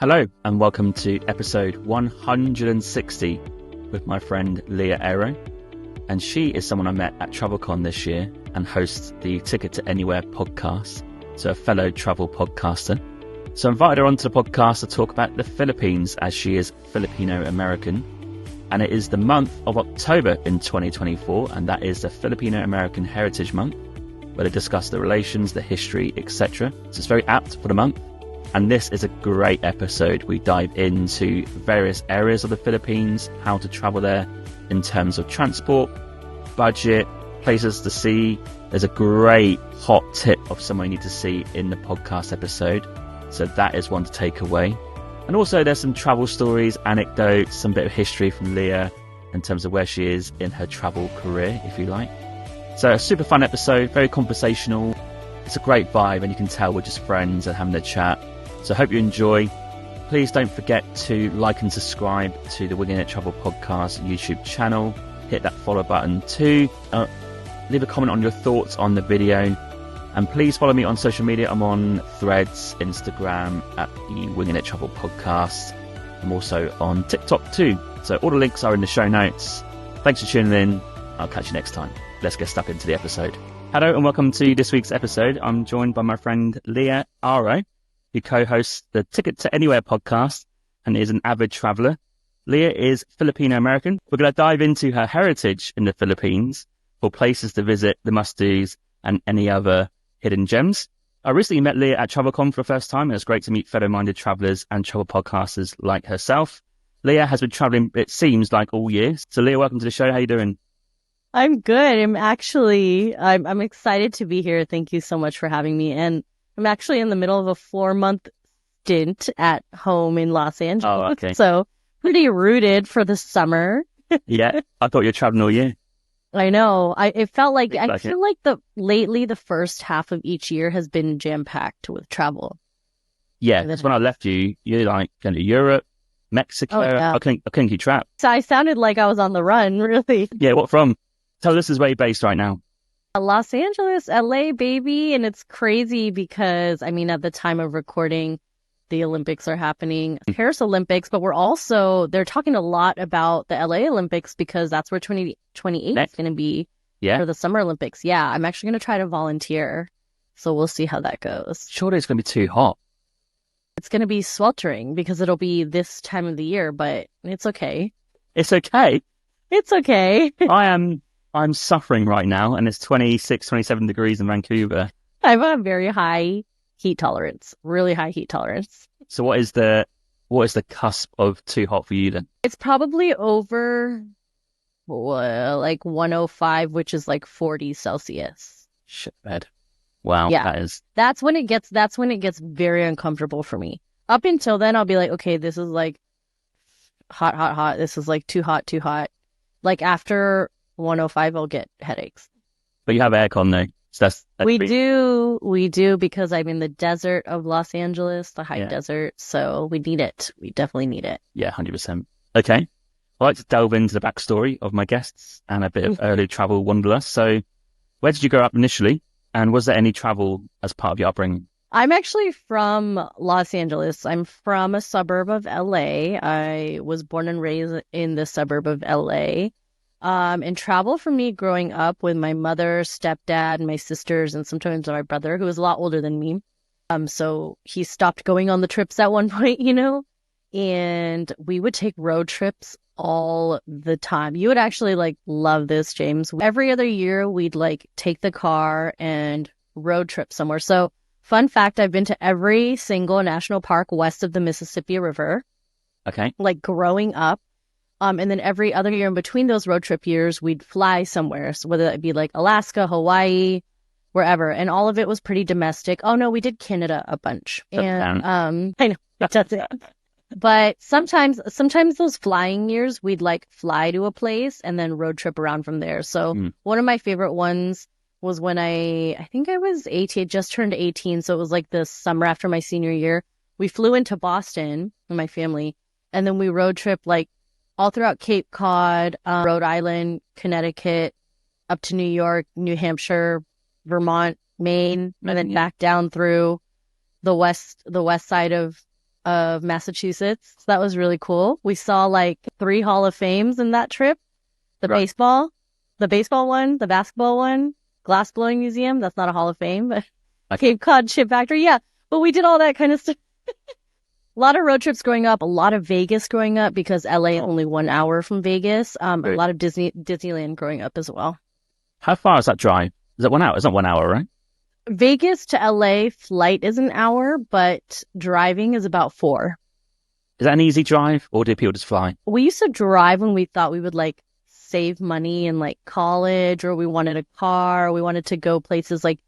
Hello and welcome to episode 160 with my friend Leah Arao. And she is someone I met at TravelCon this year and hosts the Ticket to Anywhere podcast, so a fellow travel podcaster. So I invited her onto the podcast to talk about the Philippines as she is Filipino-American. And it is the month of October in 2024, and that is the Filipino-American Heritage Month, where they discuss the relations, the history, etc. So it's very apt for the month. And this is a great episode. We dive into various areas of the Philippines, how to travel there in terms of transport, budget, places to see. There's a great hot tip of somewhere you need to see in the podcast episode. So that is one to take away. And also there's some travel stories, anecdotes, some bit of history from Leah in terms of where she is in her travel career, if you like. So a super fun episode, very conversational. It's a great vibe and you can tell we're just friends and having a chat. So I hope you enjoy. Please don't forget to like and subscribe to the Winging It Travel Podcast YouTube channel. Hit that follow button too. Leave a comment on your thoughts on the video. And please follow me on social media. I'm on Threads, Instagram at the Winging It Travel Podcast. I'm also on TikTok too. So all the links are in the show notes. Thanks for tuning in. I'll catch you next time. Let's get stuck into the episode. Hello and welcome to this week's episode. I'm joined by my friend Leah Arao, who co-hosts the Ticket to Anywhere podcast and is an avid traveller. Leah is Filipino-American. We're going to dive into her heritage in the Philippines for places to visit, the must-dos, and any other hidden gems. I recently met Leah at TravelCon for the first time, and it's great to meet fellow-minded travellers and travel podcasters like herself. Leah has been travelling, it seems like, all year. So Leah, welcome to the show. How are you doing? I'm good. I'm excited to be here. Thank you so much for having me. And I'm actually in the middle of a 4-month stint at home in Los Angeles. Oh, okay. So pretty rooted for the summer. Yeah, I thought you were traveling all year. I know. I feel like lately the first half of each year has been jam-packed with travel. Yeah, because when I left you, you're like going to Europe, Mexico. Oh, yeah. I couldn't keep track. So I sounded like I was on the run, really. Yeah, what from? Tell us where you're based right now. Los Angeles, LA, baby. And it's crazy because, at the time of recording, the Olympics are happening, Paris Olympics, but they're talking a lot about the LA Olympics because that's where 2028 is going to be for the Summer Olympics. Yeah, I'm actually going to try to volunteer. So we'll see how that goes. Surely it's going to be too hot. It's going to be sweltering because it'll be this time of the year, but it's okay. It's okay? It's okay. I'm suffering right now, and it's 26, 27 degrees in Vancouver. I have a very high heat tolerance, really high heat tolerance. So what is the cusp of too hot for you then? It's probably over like 105, which is like 40 Celsius. Shit bed. Wow. Yeah. That's when it gets very uncomfortable for me. Up until then, I'll be like, okay, this is like hot, hot, hot. This is like too hot, too hot. Like after 105, I'll get headaches. But you have aircon though. So that's we do because I'm in the desert of Los Angeles, the high desert. So we need it. We definitely need it. Yeah, 100%. Okay. I'd like to delve into the backstory of my guests and a bit of early travel wanderlust. So where did you grow up initially? And was there any travel as part of your upbringing? I'm actually from Los Angeles. I'm from a suburb of LA. I was born and raised in the suburb of LA. And travel for me growing up with my mother, stepdad, my sisters, and sometimes my brother, who was a lot older than me. So he stopped going on the trips at one point, and we would take road trips all the time. You would actually love this, James. Every other year we'd take the car and road trip somewhere. So fun fact, I've been to every single national park west of the Mississippi River. Okay. Growing up. And then every other year in between those road trip years, we'd fly somewhere. So whether that be Alaska, Hawaii, wherever. And all of it was pretty domestic. Oh, no, we did Canada a bunch. And I know, that's it. But sometimes those flying years, we'd fly to a place and then road trip around from there. So one of my favorite ones was when I think I was 18, just turned 18. So it was the summer after my senior year. We flew into Boston with my family. And then we road trip all throughout Cape Cod, Rhode Island, Connecticut, up to New York, New Hampshire, Vermont, Maine, and then back down through the west side of of Massachusetts. So that was really cool. We saw like 3 Hall of Fames in that trip. The baseball one, the basketball one, glass blowing museum. That's not a Hall of Fame, but Cape Cod Chip Factory. Yeah. But we did all that kind of stuff. A lot of road trips growing up, a lot of Vegas growing up because LA only 1 hour from Vegas. A lot of Disneyland growing up as well. How far is that drive? Is it 1 hour? It's not 1 hour, right? Vegas to LA flight is an hour, but driving is about 4. Is that an easy drive, or do people just fly? We used to drive when we thought we would like save money in like college, or we wanted a car, or we wanted to go places like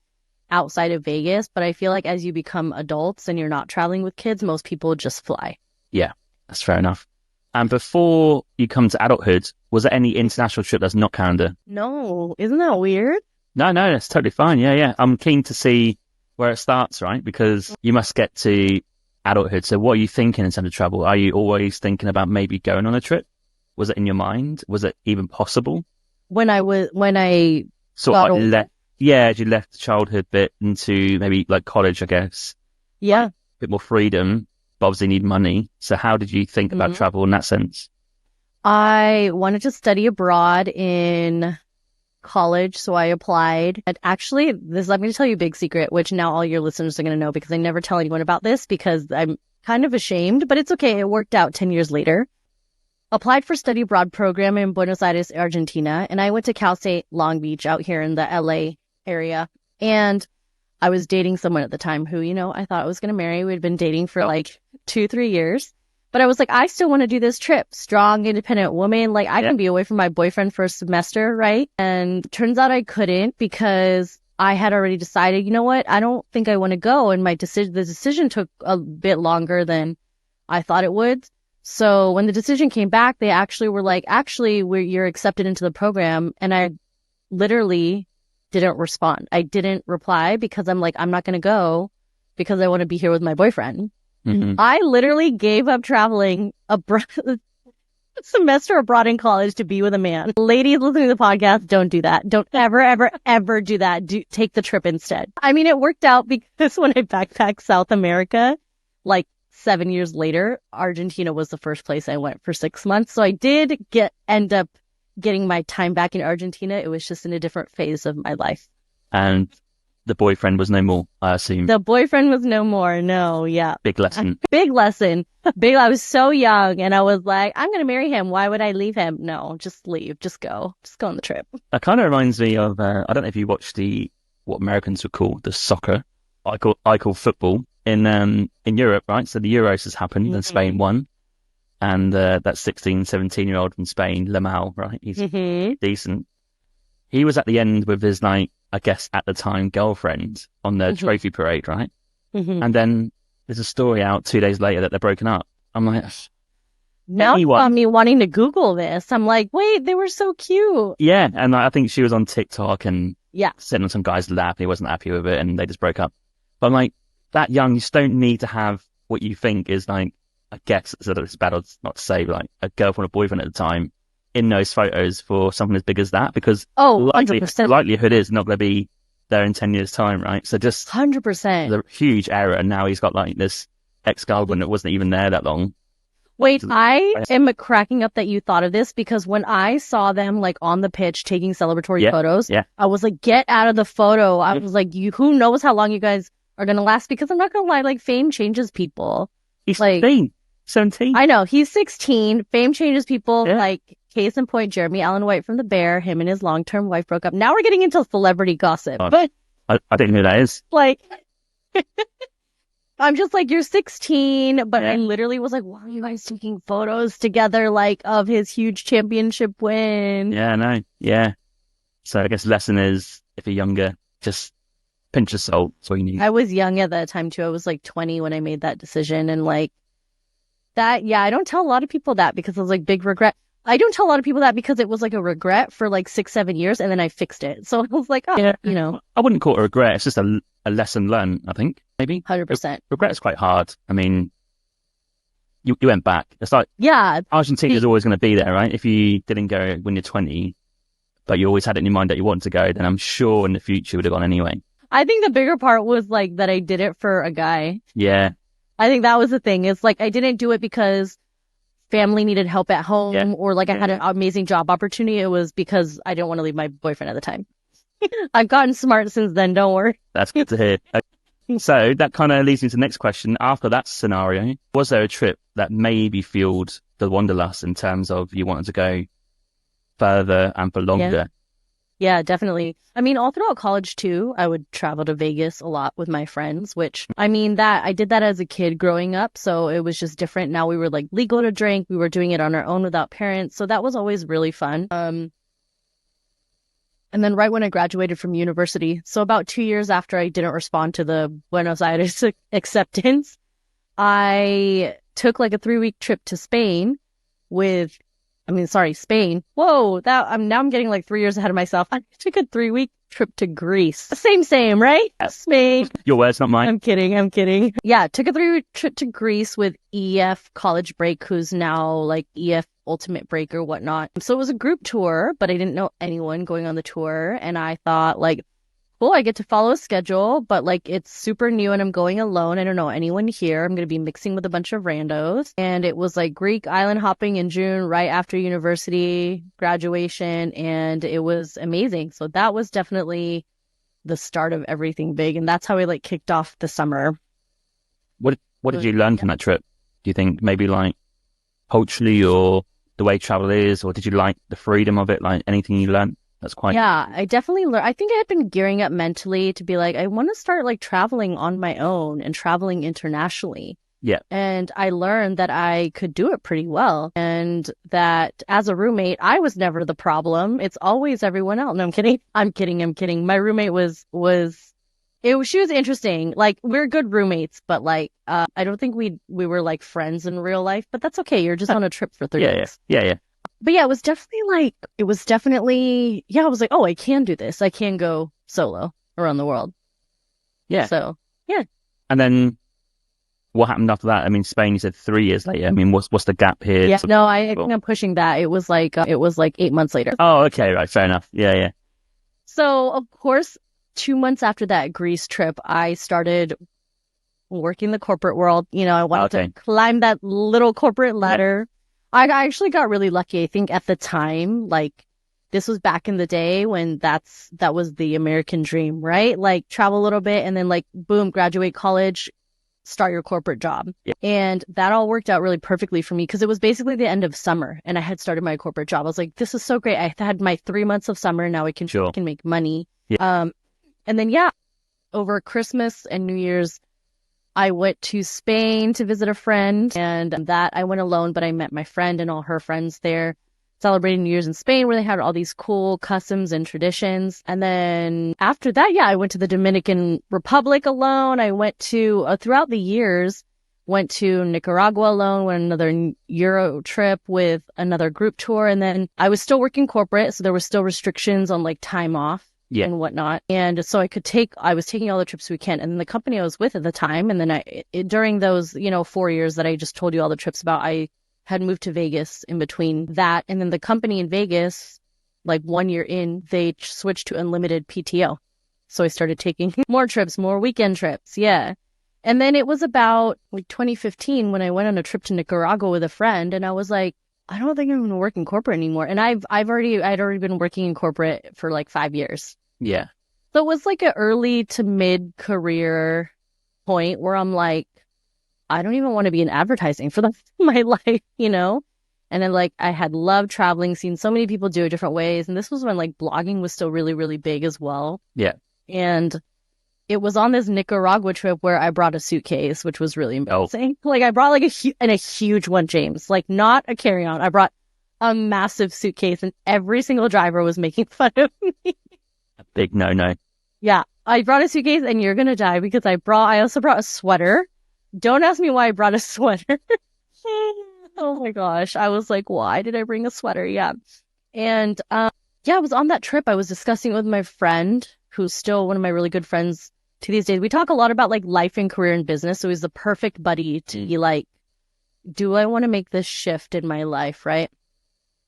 outside of Vegas. But I feel like as you become adults and you're not traveling with kids, most people just fly. Yeah, that's fair enough. And before you come to adulthood, was there any international trip that's not Canada? No, isn't that weird? No, that's totally fine. Yeah. I'm keen to see where it starts, right? Because you must get to adulthood. So what are you thinking in terms of travel? Are you always thinking about maybe going on a trip? Was it in your mind? Was it even possible? When I sort of like as you left the childhood bit into maybe like college, I guess. Yeah. A bit more freedom, but obviously need money. So how did you think about travel in that sense? I wanted to study abroad in college, so I applied. And actually, I'm going to tell you a big secret, which now all your listeners are going to know because I never tell anyone about this because I'm kind of ashamed, but it's okay. It worked out 10 years later. Applied for study abroad program in Buenos Aires, Argentina, and I went to Cal State Long Beach out here in the LA area. And I was dating someone at the time who, I thought I was going to marry. We'd been dating for like 2-3 years. But I was like, I still want to do this trip. Strong, independent woman. Like, I can be away from my boyfriend for a semester, right? And turns out I couldn't because I had already decided, you know what? I don't think I want to go. And the decision took a bit longer than I thought it would. So when the decision came back, they actually were like, you're accepted into the program. And I literally didn't respond. I didn't reply because I'm like, I'm not going to go because I want to be here with my boyfriend. Mm-hmm. I literally gave up traveling a semester abroad in college to be with a man. Ladies listening to the podcast, don't do that. Don't ever, ever, ever do that. Take the trip instead. I mean, it worked out because when I backpacked South America, like 7 years later, Argentina was the first place I went for 6 months. So I did end up getting my time back in Argentina. It was just in a different phase of my life. And the boyfriend was no more, I assume. The boyfriend was no more. No, yeah. Big lesson. Big lesson. I was so young and I was like, I'm going to marry him. Why would I leave him? No, just leave. Just go. Just go on the trip. That kind of reminds me of, I don't know if you watched what Americans would call the soccer. I call football in Europe, right? So the Euros has happened and Spain won. And that 16, 17-year-old from Spain, Lamal, right? He's decent. He was at the end with his, I guess at the time, girlfriend on the trophy parade, right? And then there's a story out 2 days later that they're broken up. I'm like, now me wanting to Google this. I'm like, wait, they were so cute. Yeah, and I think she was on TikTok and sitting on some guy's lap. He wasn't happy with it, and they just broke up. But I'm like, that young, you just don't need to have what you think is like, I guess it's bad odds not to say, like a girlfriend or boyfriend at the time in those photos for something as big as that, because 100%. likelihood is not going to be there in 10 years' time, right? So just 100%. The huge error, and now he's got like this ex-girlfriend that wasn't even there that long. Wait, I am cracking up that you thought of this because when I saw them like on the pitch taking celebratory photos, I was like, get out of the photo. I was like, who knows how long you guys are going to last? Because I'm not going to lie, like fame changes people. He's like 17. I know, he's 16. Fame changes people. Like, case in point, Jeremy Allen White from The Bear, him and his long-term wife broke up. Now we're getting into celebrity gossip. But I didn't know who that is. Like, I'm just like, you're 16. But I literally was like, why are you guys taking photos together, like, of his huge championship win? Yeah, I know. Yeah. So I guess the lesson is, if you're younger, just pinch of salt. That's all you need. I was young at that time, too. I was like 20 when I made that decision. And like, that, I don't tell a lot of people that because it was like big regret. I don't tell a lot of people that because it was like a regret for like 6-7 years and then I fixed it. So I was like, I wouldn't call it a regret. It's just a lesson learned, I think, maybe. 100%. Regret is quite hard. I mean, you went back. It's like, Argentina is always going to be there, right? If you didn't go when you're 20, but you always had it in your mind that you wanted to go, then I'm sure in the future you would have gone anyway. I think the bigger part was like that I did it for a guy. Yeah. I think that was the thing. It's like I didn't do it because family needed help at home or like I had an amazing job opportunity. It was because I didn't want to leave my boyfriend at the time. I've gotten smart since then, don't worry. That's good to hear. So that kind of leads me to the next question. After that scenario, was there a trip that maybe fueled the wanderlust in terms of you wanted to go further and for longer? Yeah, definitely. I mean, all throughout college too, I would travel to Vegas a lot with my friends, which I mean that I did that as a kid growing up. So it was just different. Now we were like legal to drink. We were doing it on our own without parents. So that was always really fun. And then right when I graduated from university, so about 2 years after I didn't respond to the Buenos Aires acceptance, I took like a 3-week trip to Spain Spain. Whoa, now I'm getting like 3 years ahead of myself. I took a 3-week trip to Greece. Same, right? Spain. Your words, not mine. I'm kidding. Yeah, took a 3-week trip to Greece with EF College Break, who's now like EF Ultimate Break or whatnot. So it was a group tour, but I didn't know anyone going on the tour. And I thought like, cool, I get to follow a schedule, but like it's super new and I'm going alone. I don't know anyone here. I'm going to be mixing with a bunch of randos. And it was like Greek island hopping in June, right after university graduation. And it was amazing. So that was definitely the start of everything big. And that's how we like kicked off the summer. What did you learn from that trip? Do you think maybe like culturally or the way travel is, or did you like the freedom of it? Like anything you learned? That's quite... Yeah, I definitely learned. I think I had been gearing up mentally to be like, I want to start like traveling on my own and traveling internationally. Yeah. And I learned that I could do it pretty well. And that as a roommate, I was never the problem. It's always everyone else. No, I'm kidding. My roommate she was interesting. Like we're good roommates, but like, I don't think we were like friends in real life, but that's okay. You're just on a trip for 3 weeks. Yeah. But yeah, I was like, oh, I can do this. I can go solo around the world. Yeah. So, yeah. And then what happened after that? I mean, Spain, you said 3 years later. I mean, what's the gap here? Yeah, no, I think I'm pushing that. It was like 8 months later. Oh, okay, right. Fair enough. Yeah. So, of course, 2 months after that Greece trip, I started working the corporate world. You know, I wanted to climb that little corporate ladder. I actually got really lucky. I think at the time, like this was back in the day when that was the American dream, right? Like travel a little bit and then like, boom, graduate college, start your corporate job. Yeah. And that all worked out really perfectly for me because it was basically the end of summer and I had started my corporate job. I was like, this is so great. I had my 3 months of summer. Now I can make money. Yeah. And then, over Christmas and New Year's, I went to Spain to visit a friend, and that I went alone, but I met my friend and all her friends there, celebrating New Year's in Spain, where they had all these cool customs and traditions. And then after that, I went to the Dominican Republic alone. I went to, throughout the years, went to Nicaragua alone, went on another Euro trip with another group tour. And then I was still working corporate, so there were still restrictions on like time off. Yeah. And whatnot. And so I was taking all the trips we can. And the company I was with at the time, and then during those, 4 years that I just told you all the trips about, I had moved to Vegas in between that. And then the company in Vegas, like 1 year in, they switched to unlimited PTO. So I started taking more trips, more weekend trips. Yeah. And then it was about like 2015 when I went on a trip to Nicaragua with a friend, and I was like, I don't think I'm going to work in corporate anymore. And I'd already been working in corporate for like 5 years. Yeah. So it was like an early to mid career point where I'm like, I don't even want to be in advertising for the rest of my life, And then like I had loved traveling, seen so many people do it different ways. And this was when like blogging was still really, really big as well. Yeah. And it was on this Nicaragua trip where I brought a suitcase, which was really embarrassing. Like I brought like a huge one, James, like not a carry-on. I brought a massive suitcase and every single driver was making fun of me. A big no. Yeah. I brought a suitcase and you're going to die because I also brought a sweater. Don't ask me why I brought a sweater. Oh my gosh. I was like, why did I bring a sweater? Yeah. And, I was on that trip. I was discussing it with my friend, who's still one of my really good friends to these days. We talk a lot about like life and career and business. So he's the perfect buddy to be like, do I want to make this shift in my life? Right.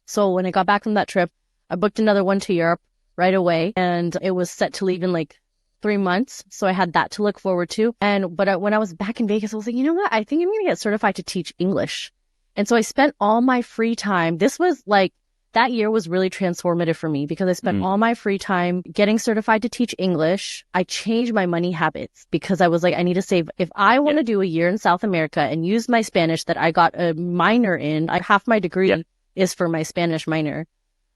So when I got back from that trip, I booked another one to Europe right away. And it was set to leave in like 3 months. So I had that to look forward to. But when I was back in Vegas, I was like, you know what? I think I'm going to get certified to teach English. And so I spent all my free time. This was like, that year was really transformative for me because I spent all my free time getting certified to teach English. I changed my money habits because I was like, I need to save. If I want to do a year in South America and use my Spanish that I got a minor in, half my degree is for my Spanish minor.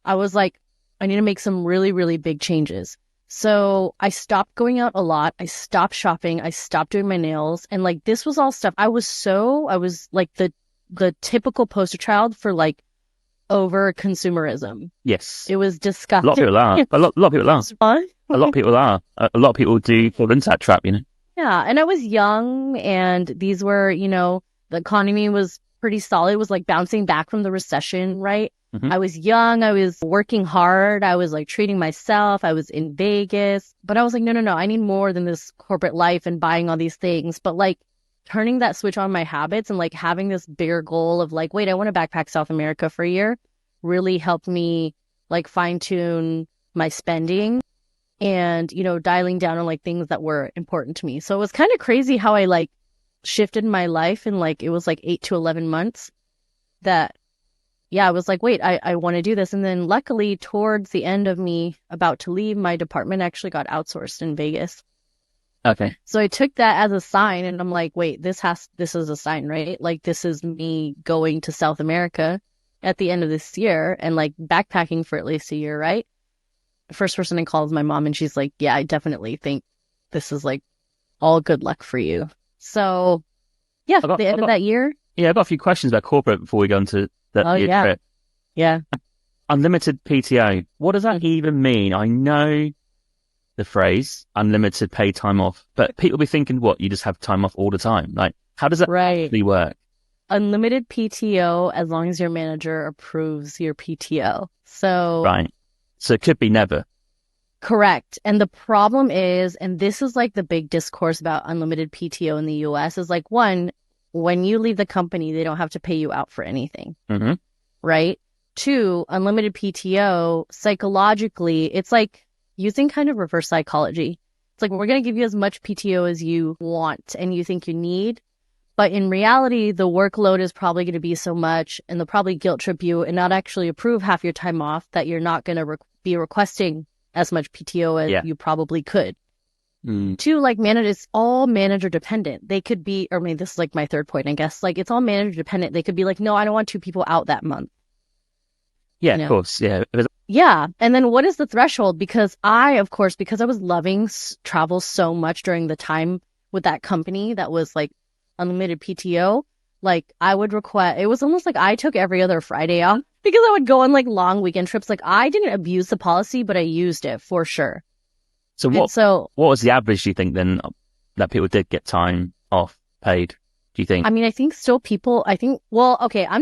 I was like, I need to make some really, really big changes. So I stopped going out a lot. I stopped shopping. I stopped doing my nails. And like, this was all stuff. I was like the typical poster child for like, over consumerism. Yes. It was disgusting. A lot of people are. A lot of people are. What? A lot of people are. A lot of people do fall into that trap, you know? Yeah. And I was young and these were, the economy was pretty solid. It was like bouncing back from the recession, right? I was young. I was working hard. I was like treating myself. I was in Vegas. But I was like, no. I need more than this corporate life and buying all these things. But like, turning that switch on my habits and like having this bigger goal of like, wait, I want to backpack South America for a year really helped me like fine tune my spending and, dialing down on like things that were important to me. So it was kind of crazy how I like shifted my life in like, it was like 8 to 11 months that, I was like, wait, I want to do this. And then luckily towards the end of me about to leave, my department actually got outsourced in Vegas. Okay. So I took that as a sign and I'm like, wait, this is a sign, right? Like this is me going to South America at the end of this year and like backpacking for at least a year, right? The first person I called is my mom and she's like, yeah, I definitely think this is like all good luck for you. So yeah, the end of that year. Yeah, I've got a few questions about corporate before we go into that year trip. Yeah. Unlimited PTO. What does that even mean? I know the phrase unlimited paid time off, but people be thinking, what, you just have time off all the time? Like, how does that actually work? Unlimited PTO as long as your manager approves your PTO. So right. So it could be never. Correct. And the problem is, and this is like the big discourse about unlimited PTO in the US is like, one, when you leave the company, they don't have to pay you out for anything. Right? Two, unlimited PTO, psychologically, it's like using kind of reverse psychology. It's like, we're going to give you as much PTO as you want and you think you need. But in reality, the workload is probably going to be so much and they'll probably guilt trip you and not actually approve half your time off that you're not going to be requesting as much PTO as you probably could. Two, like it's all manager dependent. They could be, or maybe this is like my third point, I guess, like it's all manager dependent. They could be like, no, I don't want 2 people out that month. Yeah, of course. Yeah. Yeah. And then what is the threshold? Because because I was loving travel so much during the time with that company that was like unlimited PTO, like I would request, it was almost like I took every other Friday off because I would go on like long weekend trips. Like I didn't abuse the policy, but I used it for sure. So what was the average, do you think, then, that people did get time off paid, do you think? I mean, I'm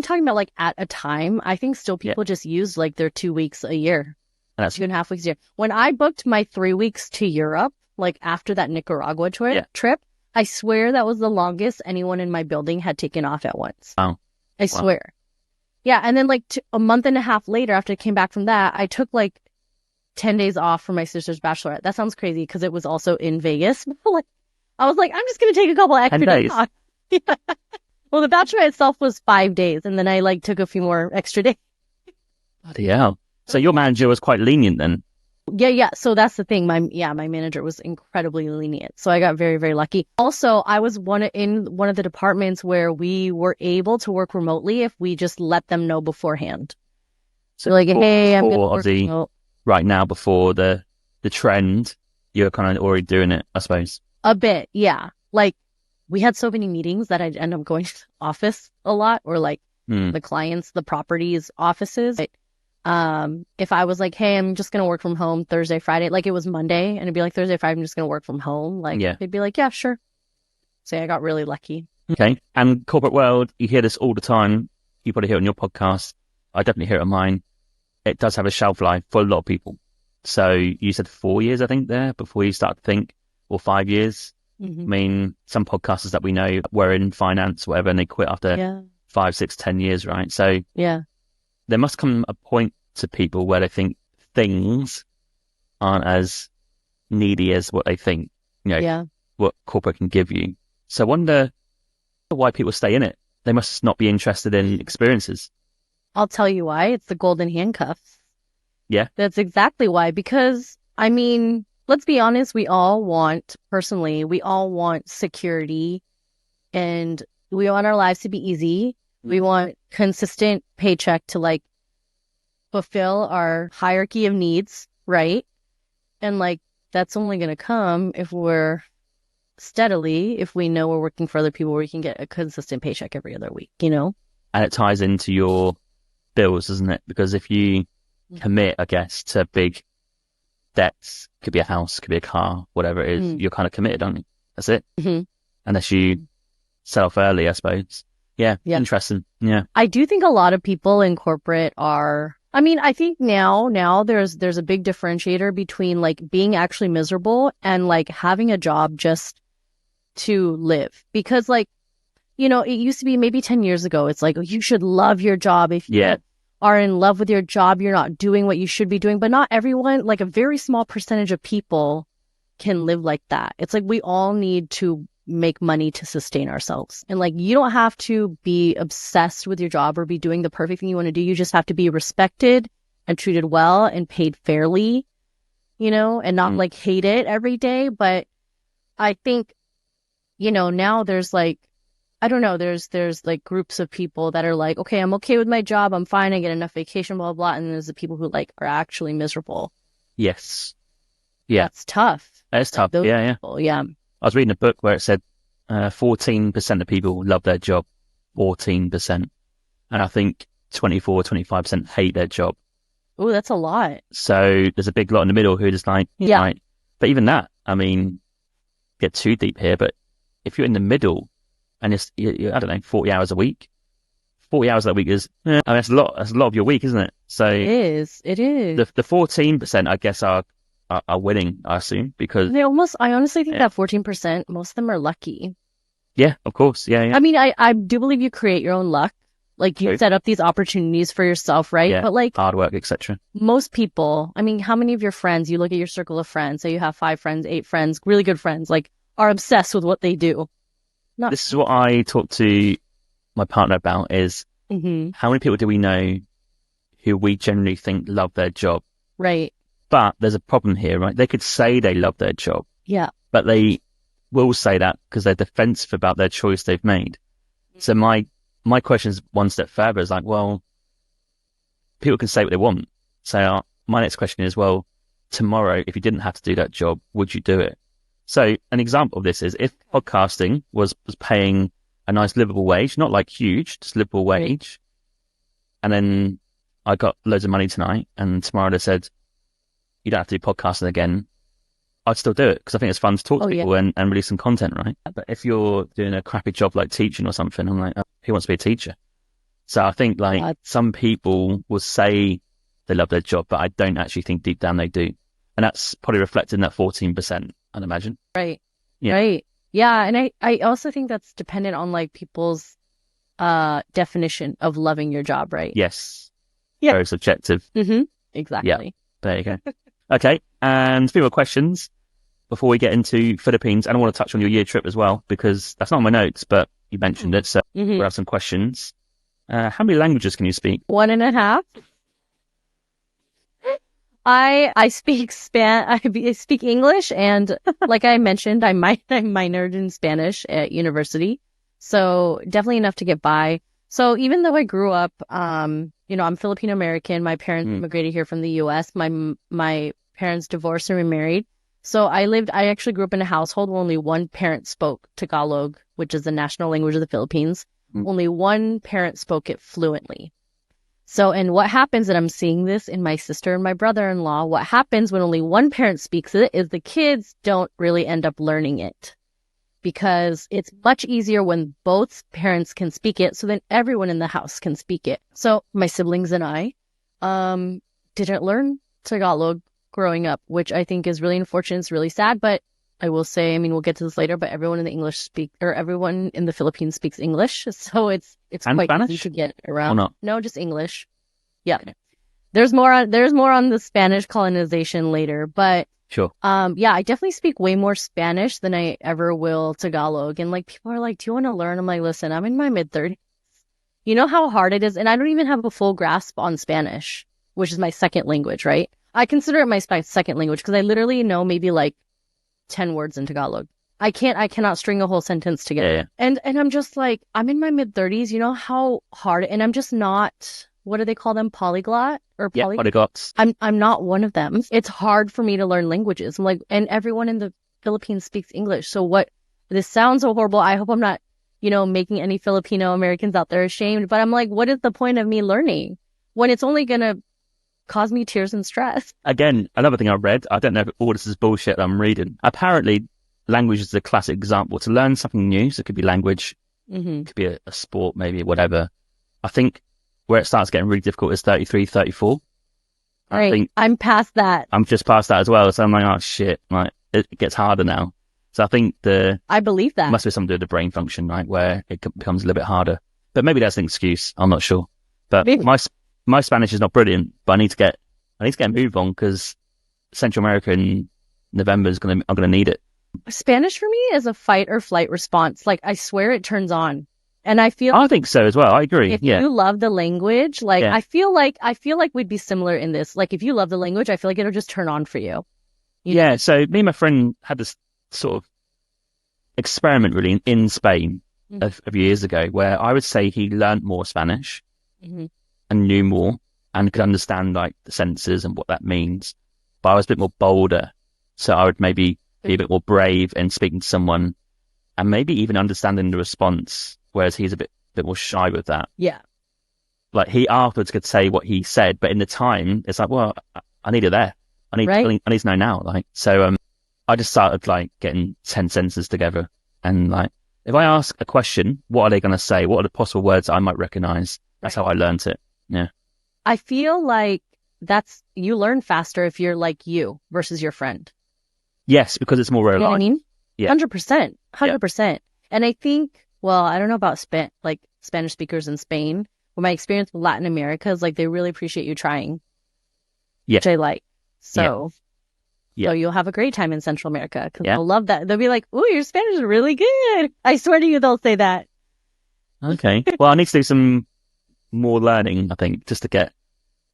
talking about like at a time. I think still people just use like their 2 weeks a year, 2.5 weeks a year. When I booked my 3 weeks to Europe, like after that Nicaragua trip, I swear that was the longest anyone in my building had taken off at once. Wow. I swear. Yeah. And then like a month and a half later, after I came back from that, I took like 10 days off for my sister's bachelorette. That sounds crazy because it was also in Vegas. Like, I was like, I'm just going to take a couple extra days off. Well, the bachelorette itself was 5 days, and then I like took a few more extra days. Bloody hell. So your manager was quite lenient then? Yeah. So that's the thing. My manager was incredibly lenient. So I got very, very lucky. Also, I was in one of the departments where we were able to work remotely if we just let them know beforehand. So like, hey, I'm going to work remote. Right now, before the trend, you're kind of already doing it, I suppose. A bit, yeah. Like, we had so many meetings that I'd end up going to the office a lot, or like the clients, the properties offices. But, if I was like, hey, I'm just going to work from home Thursday, Friday, like it was Monday, and it'd be like Thursday, Friday, I'm just going to work from home. Like, they'd be like, yeah, sure. So I got really lucky. Okay. And corporate world, you hear this all the time. You probably hear it on your podcast. I definitely hear it on mine. It does have a shelf life for a lot of people. So you said 4 years, I think, there before you start to think, or 5 years. I mean, some podcasters that we know were in finance, whatever, and they quit after 5, 6, 10 years, right? So there must come a point to people where they think things aren't as needy as what they think, Yeah. what corporate can give you. So I wonder why people stay in it. They must not be interested in experiences. I'll tell you why. It's the golden handcuffs. Yeah. That's exactly why. Because, I mean, let's be honest, we all want security, and we want our lives to be easy. We want consistent paycheck to like fulfill our hierarchy of needs, right? And like that's only going to come if we know we're working for other people where we can get a consistent paycheck every other week, And it ties into your bills, doesn't it? Because if you commit, I guess, to big debts, could be a house, could be a car, whatever it is, you're kind of committed, aren't you? That's it. Mm-hmm. Unless you sell off early, I suppose. Yeah. Interesting. Yeah. I do think a lot of people in corporate are, I mean, I think now there's a big differentiator between like being actually miserable and like having a job just to live. Because like, it used to be maybe 10 years ago, it's like, oh, you should love your job. If you are in love with your job, you're not doing what you should be doing. But not everyone, like a very small percentage of people can live like that. It's like we all need to make money to sustain ourselves. And like, you don't have to be obsessed with your job or be doing the perfect thing you want to do. You just have to be respected and treated well and paid fairly, and not like hate it every day. But I think, now there's like, I don't know, there's like groups of people that are like, okay, I'm okay with my job. I'm fine. I get enough vacation, blah, blah, blah. And there's the people who like are actually miserable. Yes. Yeah. That's tough. It's tough. Yeah. People, yeah. I was reading a book where it said 14% of people love their job, 14%. And I think 25% hate their job. Oh, that's a lot. So there's a big lot in the middle who just like, right. But even that, I mean, get too deep here, but if you're in the middle and it's, I don't know, 40 hours a week, 40 hours that week is, I mean, that's a lot of your week, isn't it? So it is. The 14%, I guess, are winning, I assume, because I honestly think that 14%, most of them are lucky. Yeah, of course. Yeah. I mean, I do believe you create your own luck. Like you set up these opportunities for yourself, right? Yeah, but like hard work, etc. Most people, I mean, how many of your friends, you look at your circle of friends, say you have 5 friends, 8 friends, really good friends, like are obsessed with what they do. This is what I talk to my partner about is how many people do we know who we generally think love their job? Right. But there's a problem here, right? They could say they love their job. Yeah. But they will say that because they're defensive about their choice they've made. So my question is one step further. Is like, well, people can say what they want. So my next question is, well, tomorrow, if you didn't have to do that job, would you do it? So an example of this is if podcasting was paying a nice livable wage, not like huge, just livable wage. And then I got loads of money tonight and tomorrow they said, you don't have to do podcasting again. I'd still do it because I think it's fun to talk to people and release some content, right? But if you're doing a crappy job like teaching or something, I'm like, oh, who wants to be a teacher? So I think like some people will say they love their job, but I don't actually think deep down they do. And that's probably reflected in that 14%, I'd imagine. Right. Yeah. Right. Yeah. And I also think that's dependent on like people's definition of loving your job, right? Yes. Yeah. Very subjective. Exactly. Yeah. There you go. Okay. And a few more questions before we get into Philippines. And I want to touch on your year trip as well, because that's not on my notes, but you mentioned it. So we'll have some questions. How many languages can you speak? 1.5. I speak I speak English, and like I mentioned, I minored in Spanish at university, so definitely enough to get by. So even though I grew up, I'm Filipino-American. My parents immigrated here from the U.S. My parents divorced and remarried. So I actually grew up in a household where only one parent spoke Tagalog, which is the national language of the Philippines. Only one parent spoke it fluently. So, and what happens, and I'm seeing this in my sister and my brother-in-law, what happens when only one parent speaks it is the kids don't really end up learning it, because it's much easier when both parents can speak it, so then everyone in the house can speak it. So my siblings and I didn't learn Tagalog growing up, which I think is really unfortunate. It's really sad, but I will say, I mean, we'll get to this later, but everyone in the Philippines speaks English, so it's and quite Spanish? easy to get around. Or not? No, just English. Yeah. Okay. There's more on the Spanish colonization later, but Sure. Yeah, I definitely speak way more Spanish than I ever will Tagalog. And like people are like, do you want to learn? I'm like, listen, I'm in my mid-30s. You know how hard it is? And I don't even have a full grasp on Spanish, which is my second language, right? I consider it my second language because I literally know maybe like 10 words in Tagalog. I cannot string a whole sentence together. Yeah. And I'm just like, I'm in my mid-30s. You know how hard, and I'm just not, what do they call them? Polyglot or Yeah, polyglots. I'm not one of them. It's hard for me to learn languages. I'm like, and everyone in the Philippines speaks English. So what, this sounds so horrible. I hope I'm not, making any Filipino-Americans out there ashamed, but I'm like, what is the point of me learning when it's only going to cause me tears and stress? Again, another thing I read, I don't know if all this is bullshit I'm reading. Apparently, language is a classic example. To learn something new, so it could be language, it could be a sport, maybe, whatever. I think where it starts getting really difficult is 33, 34. Right. I think I'm past that. I'm just past that as well. So I'm like, oh shit, like it gets harder now. So I think I believe that must be something to do with the brain function, right? Where it becomes a little bit harder. But maybe that's an excuse. I'm not sure. But maybe. My Spanish is not brilliant, but I need to get a move on because Central America in November I'm gonna need it. Spanish for me is a fight or flight response. Like I swear it turns on. And I think so as well. I agree. If you love the language, like I feel like we'd be similar in this. Like if you love the language, I feel like it'll just turn on for you. Yeah. So me and my friend had this sort of experiment really in Spain a few years ago, where I would say he learned more Spanish and knew more and could understand like the sentences and what that means. But I was a bit more bolder, so I would maybe be a bit more brave in speaking to someone and maybe even understanding the response. Whereas he's a bit more shy with that. Yeah. Like he afterwards could say what he said, but in the time, it's like, well, I need it there. I need to know now. Like, so, I just started like getting 10 sentences together. And like, if I ask a question, what are they going to say? What are the possible words I might recognize? That's how I learned it. Yeah. I feel like you learn faster if you're like you versus your friend. Yes, because it's more real life. You know what I mean? Yeah. 100%. 100%. Yeah. And I think, well, I don't know about Spanish speakers in Spain, but my experience with Latin America is like they really appreciate you trying, which I like. So, so you'll have a great time in Central America because they'll love that. They'll be like, "Ooh, your Spanish is really good." I swear to you, they'll say that. Okay. Well, I need to do some more learning, I think, just to get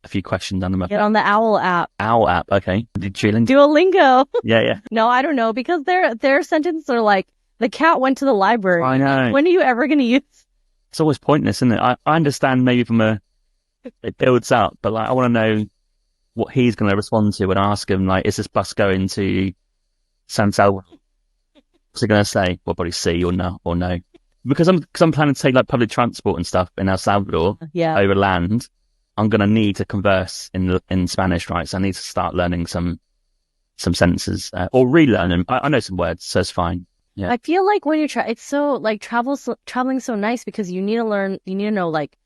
a few questions under my. Get on the Owl app. Owl app. Okay. Duolingo. Yeah. No, I don't know because their sentences are like, the cat went to the library. I know. When are you ever going to use? It's always pointless, isn't it? I understand maybe it builds up, but like I want to know what he's going to respond to and ask him, like, is this bus going to San Salvador? What's he going to say? Well, probably C or no. Because I'm planning to take like public transport and stuff in El Salvador over land. I'm going to need to converse in Spanish, right? So I need to start learning some sentences or relearn them. I know some words, so it's fine. Yeah. I feel like when you're it's so like traveling so nice because you need to know like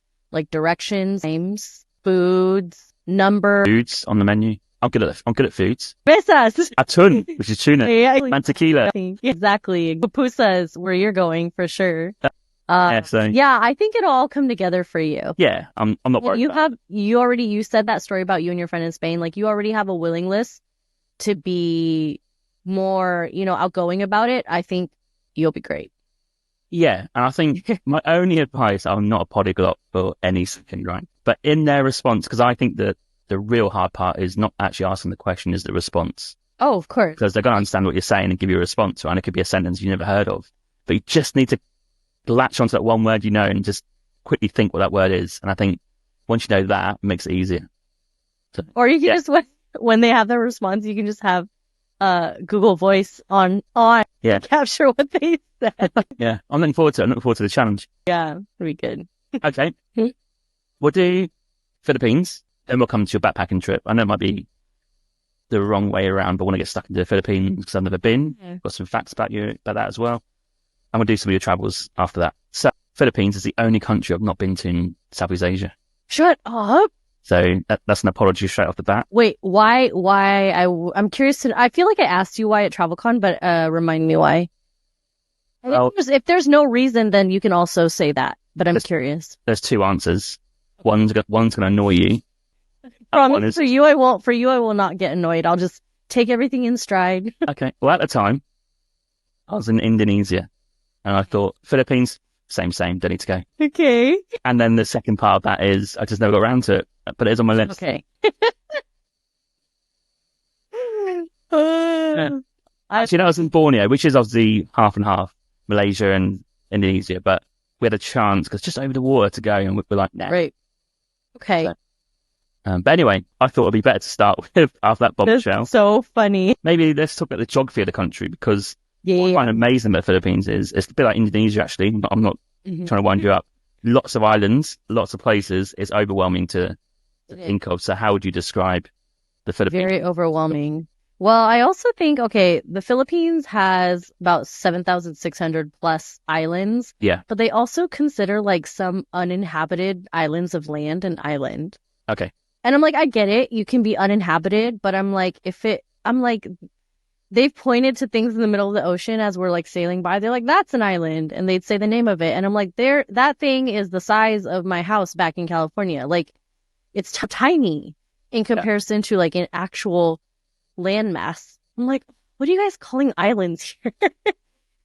directions, names, foods, numbers. Foods on the menu. I'm good at foods. Pesas. Atún, which is tuna. Mantequilla. Exactly. Pupusa is where you're going for sure. I think it'll all come together for you. Yeah, I'm not worried. You said that story about you and your friend in Spain. Like you already have a willingness to be more, outgoing about it. I think you'll be great. Yeah, and I think my only advice, I'm not a polyglot for any second, right? But in their response, because I think that the real hard part is not actually asking the question, is the response. Oh, of course. Because they're going to understand what you're saying and give you a response, right? And it could be a sentence you've never heard of. But you just need to latch onto that one word and just quickly think what that word is. And I think once you know that, it makes it easier. So, or you can just, when they have their response, you can just have Google Voice on to capture what they said. Yeah, I'm looking forward to it. I'm looking forward to the challenge. Yeah, it'll be good. Okay. We'll do Philippines, then we'll come to your backpacking trip. I know it might be the wrong way around, but I want to get stuck into the Philippines because I've never been. Yeah. Got some facts about that as well. And we'll do some of your travels after that. So Philippines is the only country I've not been to in Southeast Asia. Shut up. So that's an apology straight off the bat. Wait, why? I'm curious I feel like I asked you why at TravelCon, but remind me why. Well, if there's no reason, then you can also say that. But I'm curious. There's two answers. One's going to annoy you. Promise for you, I won't. For you, I will not get annoyed. I'll just take everything in stride. Okay. Well, at the time, I was in Indonesia, and I thought, Philippines, same, don't need to go. Okay. And then the second part of that is, I just never got around to it, but it is on my list. Okay. Yeah. Actually, I was in Borneo, which is obviously half and half, Malaysia and Indonesia, but we had a chance because just over the water to go, and we're like, nah. Right. Okay. So, but anyway, I thought it'd be better to start with after that bombshell. That's so funny. Maybe let's talk about the geography of the country, because what I Yeah. find amazing about the Philippines is it's a bit like Indonesia, actually. I'm not Mhm. trying to wind you up. Lots of islands, lots of places. It's overwhelming to Okay. think of. So how would you describe the Philippines? Very overwhelming. Well, I also think, okay, the Philippines has about 7,600 plus islands, Yeah. but they also consider like some uninhabited islands of land an island. Okay. And I'm like, I get it. You can be uninhabited, but I'm like, they've pointed to things in the middle of the ocean as we're like sailing by. They're like, that's an island. And they'd say the name of it. And I'm like, that thing is the size of my house back in California. Like, it's tiny in comparison to like an actual landmass. I'm like, what are you guys calling islands here?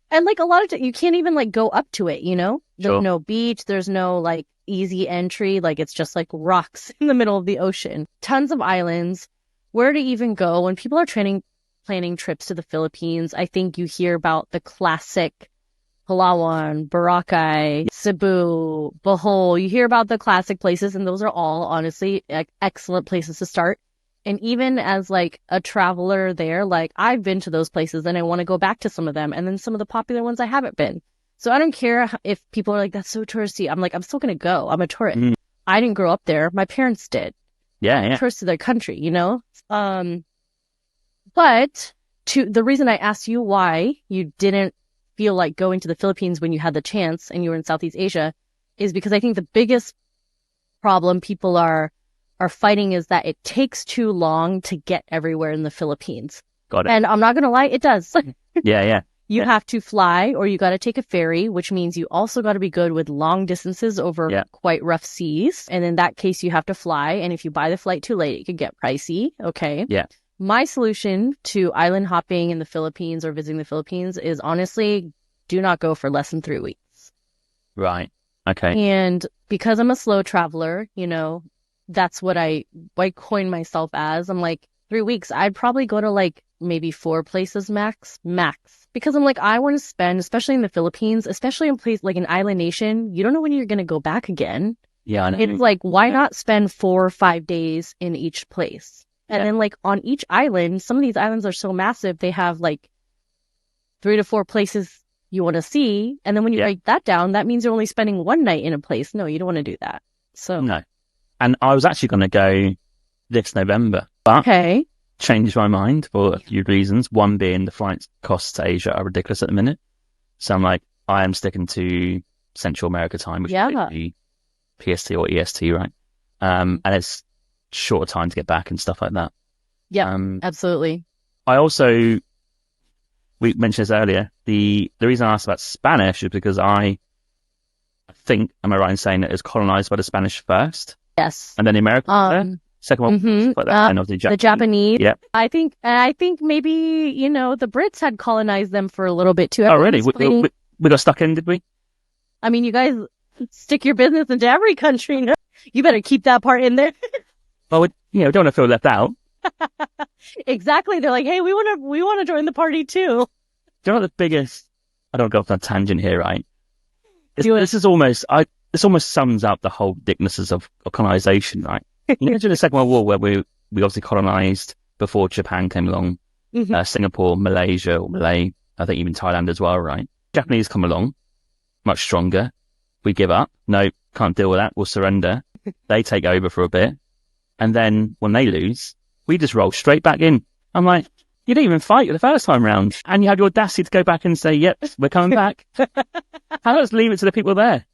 And like a lot of you can't even like go up to it, you know? There's Sure. no beach. There's no like easy entry. Like it's just like rocks in the middle of the ocean. Tons of islands. Where to even go? When people are planning trips to the Philippines, I think you hear about the classic Palawan, Boracay, Cebu, Bohol. You hear about the classic places, and those are all honestly excellent places to start. And even as like a traveler there, like I've been to those places and I want to go back to some of them. And then some of the popular ones I haven't been. So I don't care if people are like, that's so touristy. I'm like, I'm still going to go. I'm a tourist. Mm. I didn't grow up there. My parents did. Yeah. Tourists to their country, you know? But the reason I asked you why you didn't feel like going to the Philippines when you had the chance and you were in Southeast Asia is because I think the biggest problem people are fighting is that it takes too long to get everywhere in the Philippines. Got it. And I'm not going to lie, it does. Yeah. You have to fly or you got to take a ferry, which means you also got to be good with long distances over quite rough seas. And in that case, you have to fly. And if you buy the flight too late, it could get pricey. Okay. Yeah. My solution to island hopping in the Philippines or visiting the Philippines is honestly, do not go for less than 3 weeks. Right. Okay. And because I'm a slow traveler, you know, that's what I coin myself as. I'm like, 3 weeks, I'd probably go to like maybe 4 places max. Because I'm like, I want to spend, especially in the Philippines, especially in place like an island nation, you don't know when you're going to go back again. Yeah, I know. It's like, why not spend 4 or 5 days in each place? And then like on each island, some of these islands are so massive, they have like 3 to 4 places you want to see. And then when you break that down, that means you're only spending 1 night in a place. No, you don't want to do that. So No. And I was actually going to go this November, but changed my mind for a few reasons. One being the flight costs to Asia are ridiculous at the minute. So I'm like, I am sticking to Central America time, which is the PST or EST, right? And it's shorter time to get back and stuff like that. Yeah, absolutely. I also, we mentioned this earlier, the reason I asked about Spanish is because I think, am I right in saying that it was colonized by the Spanish first? Yes. And then the Americans second one, like that, and obviously the Japanese. Yeah. I think maybe, you know, the Brits had colonized them for a little bit too. Oh, really? We got stuck in, did we? I mean, you guys stick your business into every country. No? You better keep that part in there. Well, we don't want to feel left out. Exactly. They're like, hey, we want to join the party too. Do you know what the biggest? I don't go off on a tangent here, right? This almost sums up the whole ridiculousness of colonization, right? You know, during the Second World War, where we obviously colonized before Japan came along, Singapore, Malaysia, or Malay, I think even Thailand as well, right? Japanese come along, much stronger. We give up. No, can't deal with that. We'll surrender. They take over for a bit. And then when they lose, we just roll straight back in. I'm like, you didn't even fight the first time round. And you had the audacity to go back and say, yep, we're coming back. How does leave it to the people there?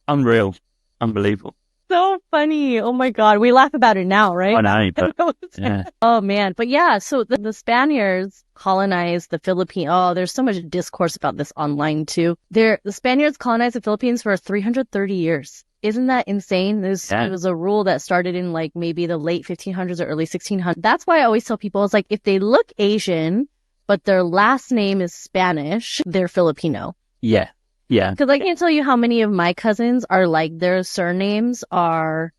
Unreal. Unbelievable. So funny. Oh my God. We laugh about it now, right? I know, but yeah. Oh man. But yeah, so the Spaniards colonized the Philippines. Oh, there's so much discourse about this online too. The Spaniards colonized the Philippines for 330 years. isn't that insane? It was a rule that started in like maybe the late 1500s or early 1600s. That's why I always tell people, it's like, if they look Asian, but their last name is Spanish, they're Filipino. Yeah. Yeah. Because I can't tell you how many of my cousins are like, their surnames are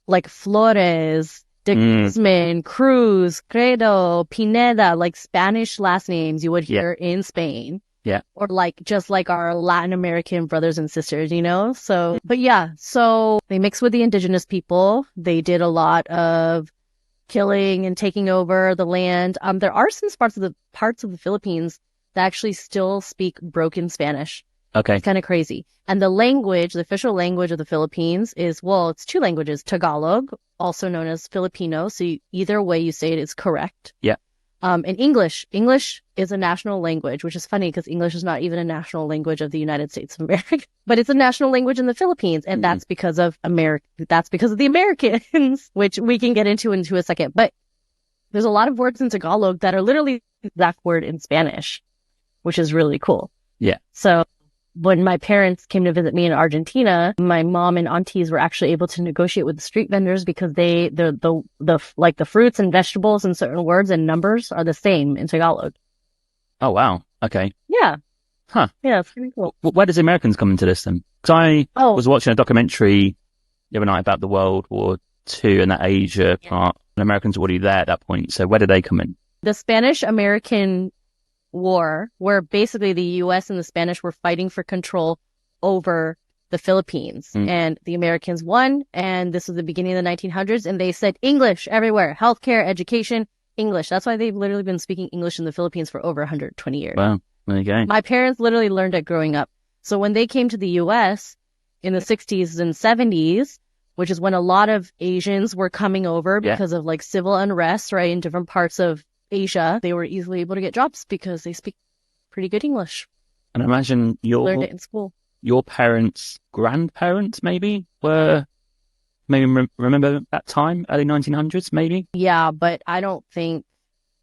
like Flores, De Guzman, Cruz, Credo, Pineda, like Spanish last names you would hear in Spain. Yeah. Or like, just like our Latin American brothers and sisters, you know? So, but yeah, so they mixed with the indigenous people. They did a lot of killing and taking over the land. There are some parts of the Philippines that actually still speak broken Spanish. Okay. It's kind of crazy. And the official language of the Philippines is, well, it's two languages, Tagalog, also known as Filipino. So either way you say it is correct. Yeah. And English. English is a national language, which is funny because English is not even a national language of the United States of America, but it's a national language in the Philippines. And that's because of that's because of the Americans, which we can get into a second. But there's a lot of words in Tagalog that are literally the exact word in Spanish, which is really cool. Yeah. So when my parents came to visit me in Argentina, my mom and aunties were actually able to negotiate with the street vendors because the fruits and vegetables and certain words and numbers are the same in Tagalog. Oh, wow. Okay. Yeah. Huh. Yeah, it's pretty cool. Where does the Americans come into this then? Because I was watching a documentary the other night about the World War II and that Asia part. And Americans were already there at that point. So where did they come in? The Spanish-American War, where basically the U.S. and the Spanish were fighting for control over the Philippines. And the Americans won. And this was the beginning of the 1900s. And they said English everywhere. Healthcare, education, English. That's why they've literally been speaking English in the Philippines for over 120 years. Wow. There you go. My parents literally learned it growing up. So when they came to the U.S. in the 60s and 70s, which is when a lot of Asians were coming over because of like civil unrest, right, in different parts of Asia, they were easily able to get jobs because they speak pretty good English. And I imagine learned it in school. Your parents' grandparents maybe were remember that time, early 1900s maybe? Yeah, but I don't think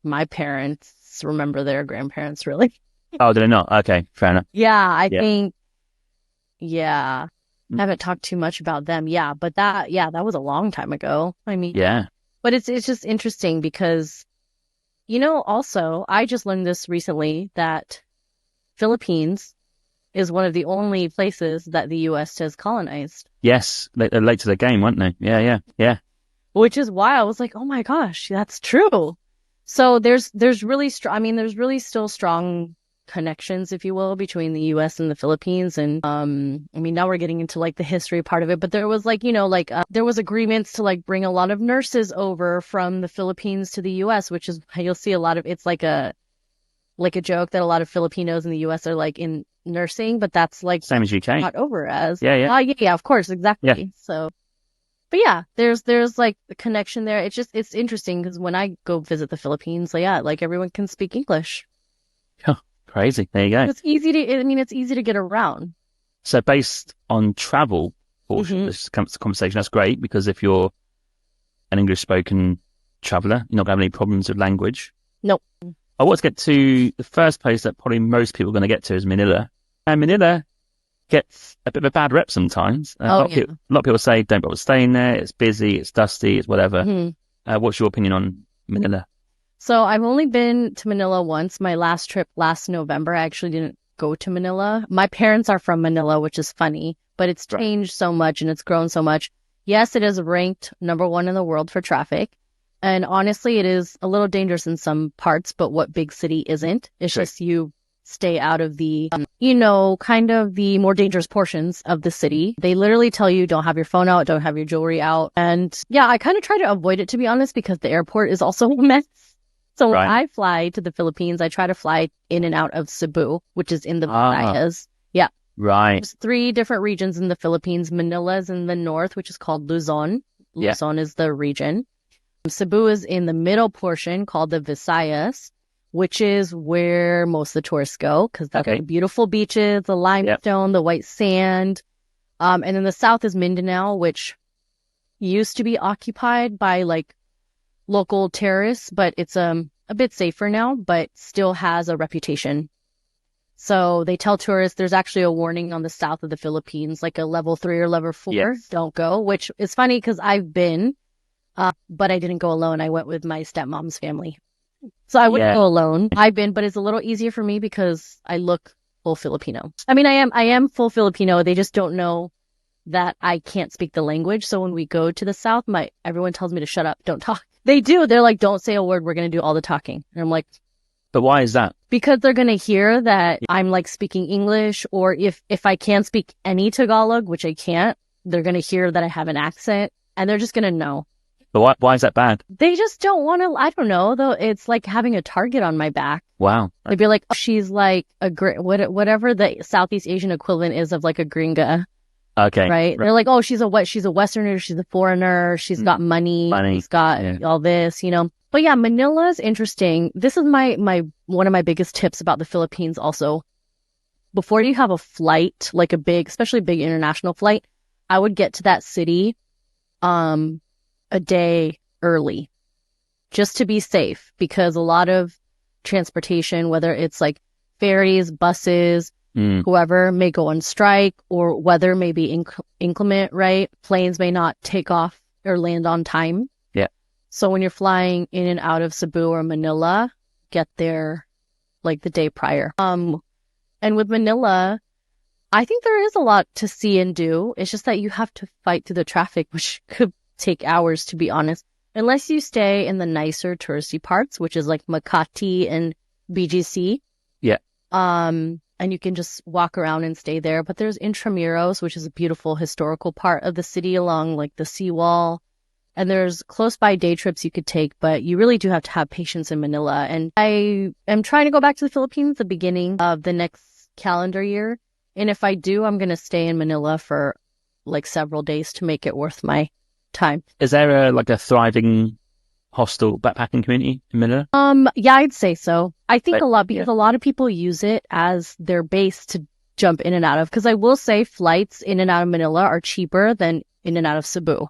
my parents remember their grandparents really. Oh, did they not? Okay, fair enough. Yeah, I think, I haven't talked too much about them. Yeah, but that was a long time ago. I mean, but it's just interesting because, you know, also, I just learned this recently that Philippines is one of the only places that the U.S. has colonized. Yes, they're late to the game, weren't they? Yeah. Which is why I was like, oh my gosh, that's true. So there's really there's really still strong connections, if you will, between the U.S. and the Philippines. And now we're getting into like the history part of it, but there was like, there was agreements to like bring a lot of nurses over from the Philippines to the U.S., which is you'll see a lot of, it's like a joke that a lot of Filipinos in the U.S. are like in nursing, but that's like same as UK. Not over as yeah, of course, exactly. Yeah. So, but yeah, there's like the connection there. It's interesting because when I go visit the Philippines, like everyone can speak English. Oh, crazy. There you go. It's easy to get around. So based on travel portion of this conversation, that's great because if you're an English spoken traveler, you're not going to have any problems with language. Nope. I want to get to the first place that probably most people are going to get to is Manila. And Manila gets a bit of a bad rep sometimes. A lot of people say don't bother staying there. It's busy, it's dusty, it's whatever. What's your opinion on Manila? So I've only been to Manila once. My last trip last November, I actually didn't go to Manila. My parents are from Manila, which is funny, but it's changed so much and it's grown so much. Yes, it is ranked #1 in the world for traffic. And honestly, it is a little dangerous in some parts, but what big city isn't? It's just you stay out of the, kind of the more dangerous portions of the city. They literally tell you don't have your phone out, don't have your jewelry out. And yeah, I kind of try to avoid it, to be honest, because the airport is also a mess. So when I fly to the Philippines, I try to fly in and out of Cebu, which is in the Visayas. Yeah. Right. There's 3 different regions in the Philippines. Manila is in the north, which is called Luzon. Luzon is the region. Cebu is in the middle portion called the Visayas, which is where most of the tourists go because that's the beautiful beaches, the limestone, the white sand. And then the south is Mindanao, which used to be occupied by like local terrorists, but it's a bit safer now, but still has a reputation. So they tell tourists there's actually a warning on the south of the Philippines, like a level 3 or level 4, Yes. don't go, which is funny because I've been, but I didn't go alone. I went with my stepmom's family. So I wouldn't go alone. I've been, but it's a little easier for me because I look full Filipino. I mean, I am full Filipino. They just don't know that I can't speak the language. So when we go to the south, everyone tells me to shut up, don't talk. They do. They're like, don't say a word. We're going to do all the talking. And I'm like, But why is that? because they're going to hear that I'm like speaking English, or if I can't speak any Tagalog, which I can't, they're going to hear that I have an accent and they're just going to know. But why is that bad? They just don't want to, I don't know, though. It's like having a target on my back. Wow. They'd be like, oh, she's like whatever the Southeast Asian equivalent is of like a gringa. Okay. Right? They're like, oh, she's a Westerner, she's a foreigner, she's got money, she's got all this, you know. But yeah, Manila is interesting. This is my one of my biggest tips about the Philippines also. Before you have a flight, like especially big international flight, I would get to that city a day early just to be safe, because a lot of transportation, whether it's like ferries, buses, whoever may go on strike, or weather may be inclement, right? Planes may not take off or land on time. Yeah. So when you're flying in and out of Cebu or Manila, get there like the day prior. And with Manila, I think there is a lot to see and do. It's just that you have to fight through the traffic, which could take hours, to be honest, unless you stay in the nicer touristy parts, which is like Makati and BGC. Yeah. And you can just walk around and stay there. But there's Intramuros, which is a beautiful historical part of the city along like the seawall. And there's close by day trips you could take, but you really do have to have patience in Manila. And I am trying to go back to the Philippines at the beginning of the next calendar year. And if I do, I'm going to stay in Manila for like several days to make it worth my time. Is there a thriving hostel backpacking community in Manila? Yeah, I'd say so. I think a lot, because a lot of people use it as their base to jump in and out of. Because I will say flights in and out of Manila are cheaper than in and out of Cebu.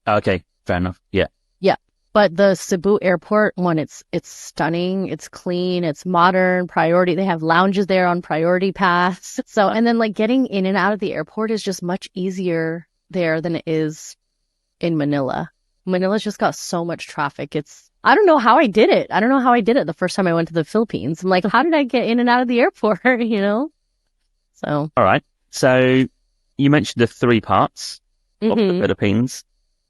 Okay, fair enough. Yeah. Yeah. But the Cebu airport one, it's stunning, it's clean, it's modern, priority. They have lounges there on Priority Pass. So, and then like getting in and out of the airport is just much easier there than it is in Manila. Manila's just got so much traffic. I don't know how I did it. I don't know how I did it the first time I went to the Philippines. I'm like, how did I get in and out of the airport, you know? So. All right. So you mentioned the 3 parts of the Philippines.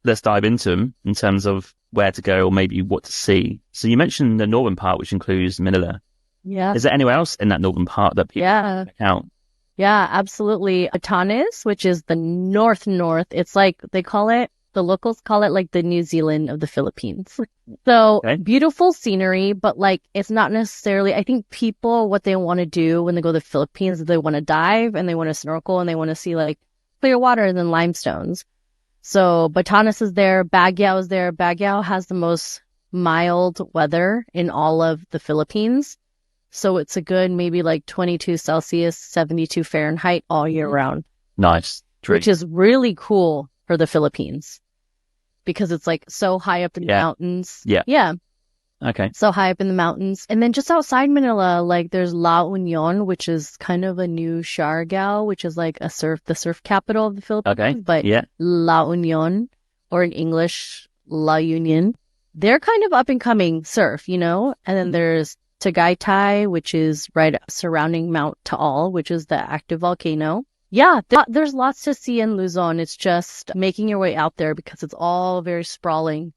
Let's dive into them in terms of where to go or maybe what to see. So you mentioned the northern part, which includes Manila. Yeah. Is there anywhere else in that northern part that people can check out? Yeah, absolutely. Batanes, which is the north. It's like the locals call it like the New Zealand of the Philippines. So beautiful scenery, but like it's not necessarily, I think people, what they want to do when they go to the Philippines is they want to dive and they want to snorkel and they want to see like clear water and then limestones. So Batanes is there, Baguio is there. Baguio has the most mild weather in all of the Philippines. So it's a good maybe like 22 Celsius, 72 Fahrenheit all year round. Nice. Which is really cool for the Philippines because it's like so high up in the mountains. Yeah. Yeah. Okay. So high up in the mountains. And then just outside Manila, like there's La Union, which is kind of a new Siargao, which is like the surf capital of the Philippines. Okay. But La Union, or in English, La Union, they're kind of up and coming surf, you know? And then there's Tagaytay, which is right surrounding Mount Taal, which is the active volcano. Yeah, there's lots to see in Luzon. It's just making your way out there because it's all very sprawling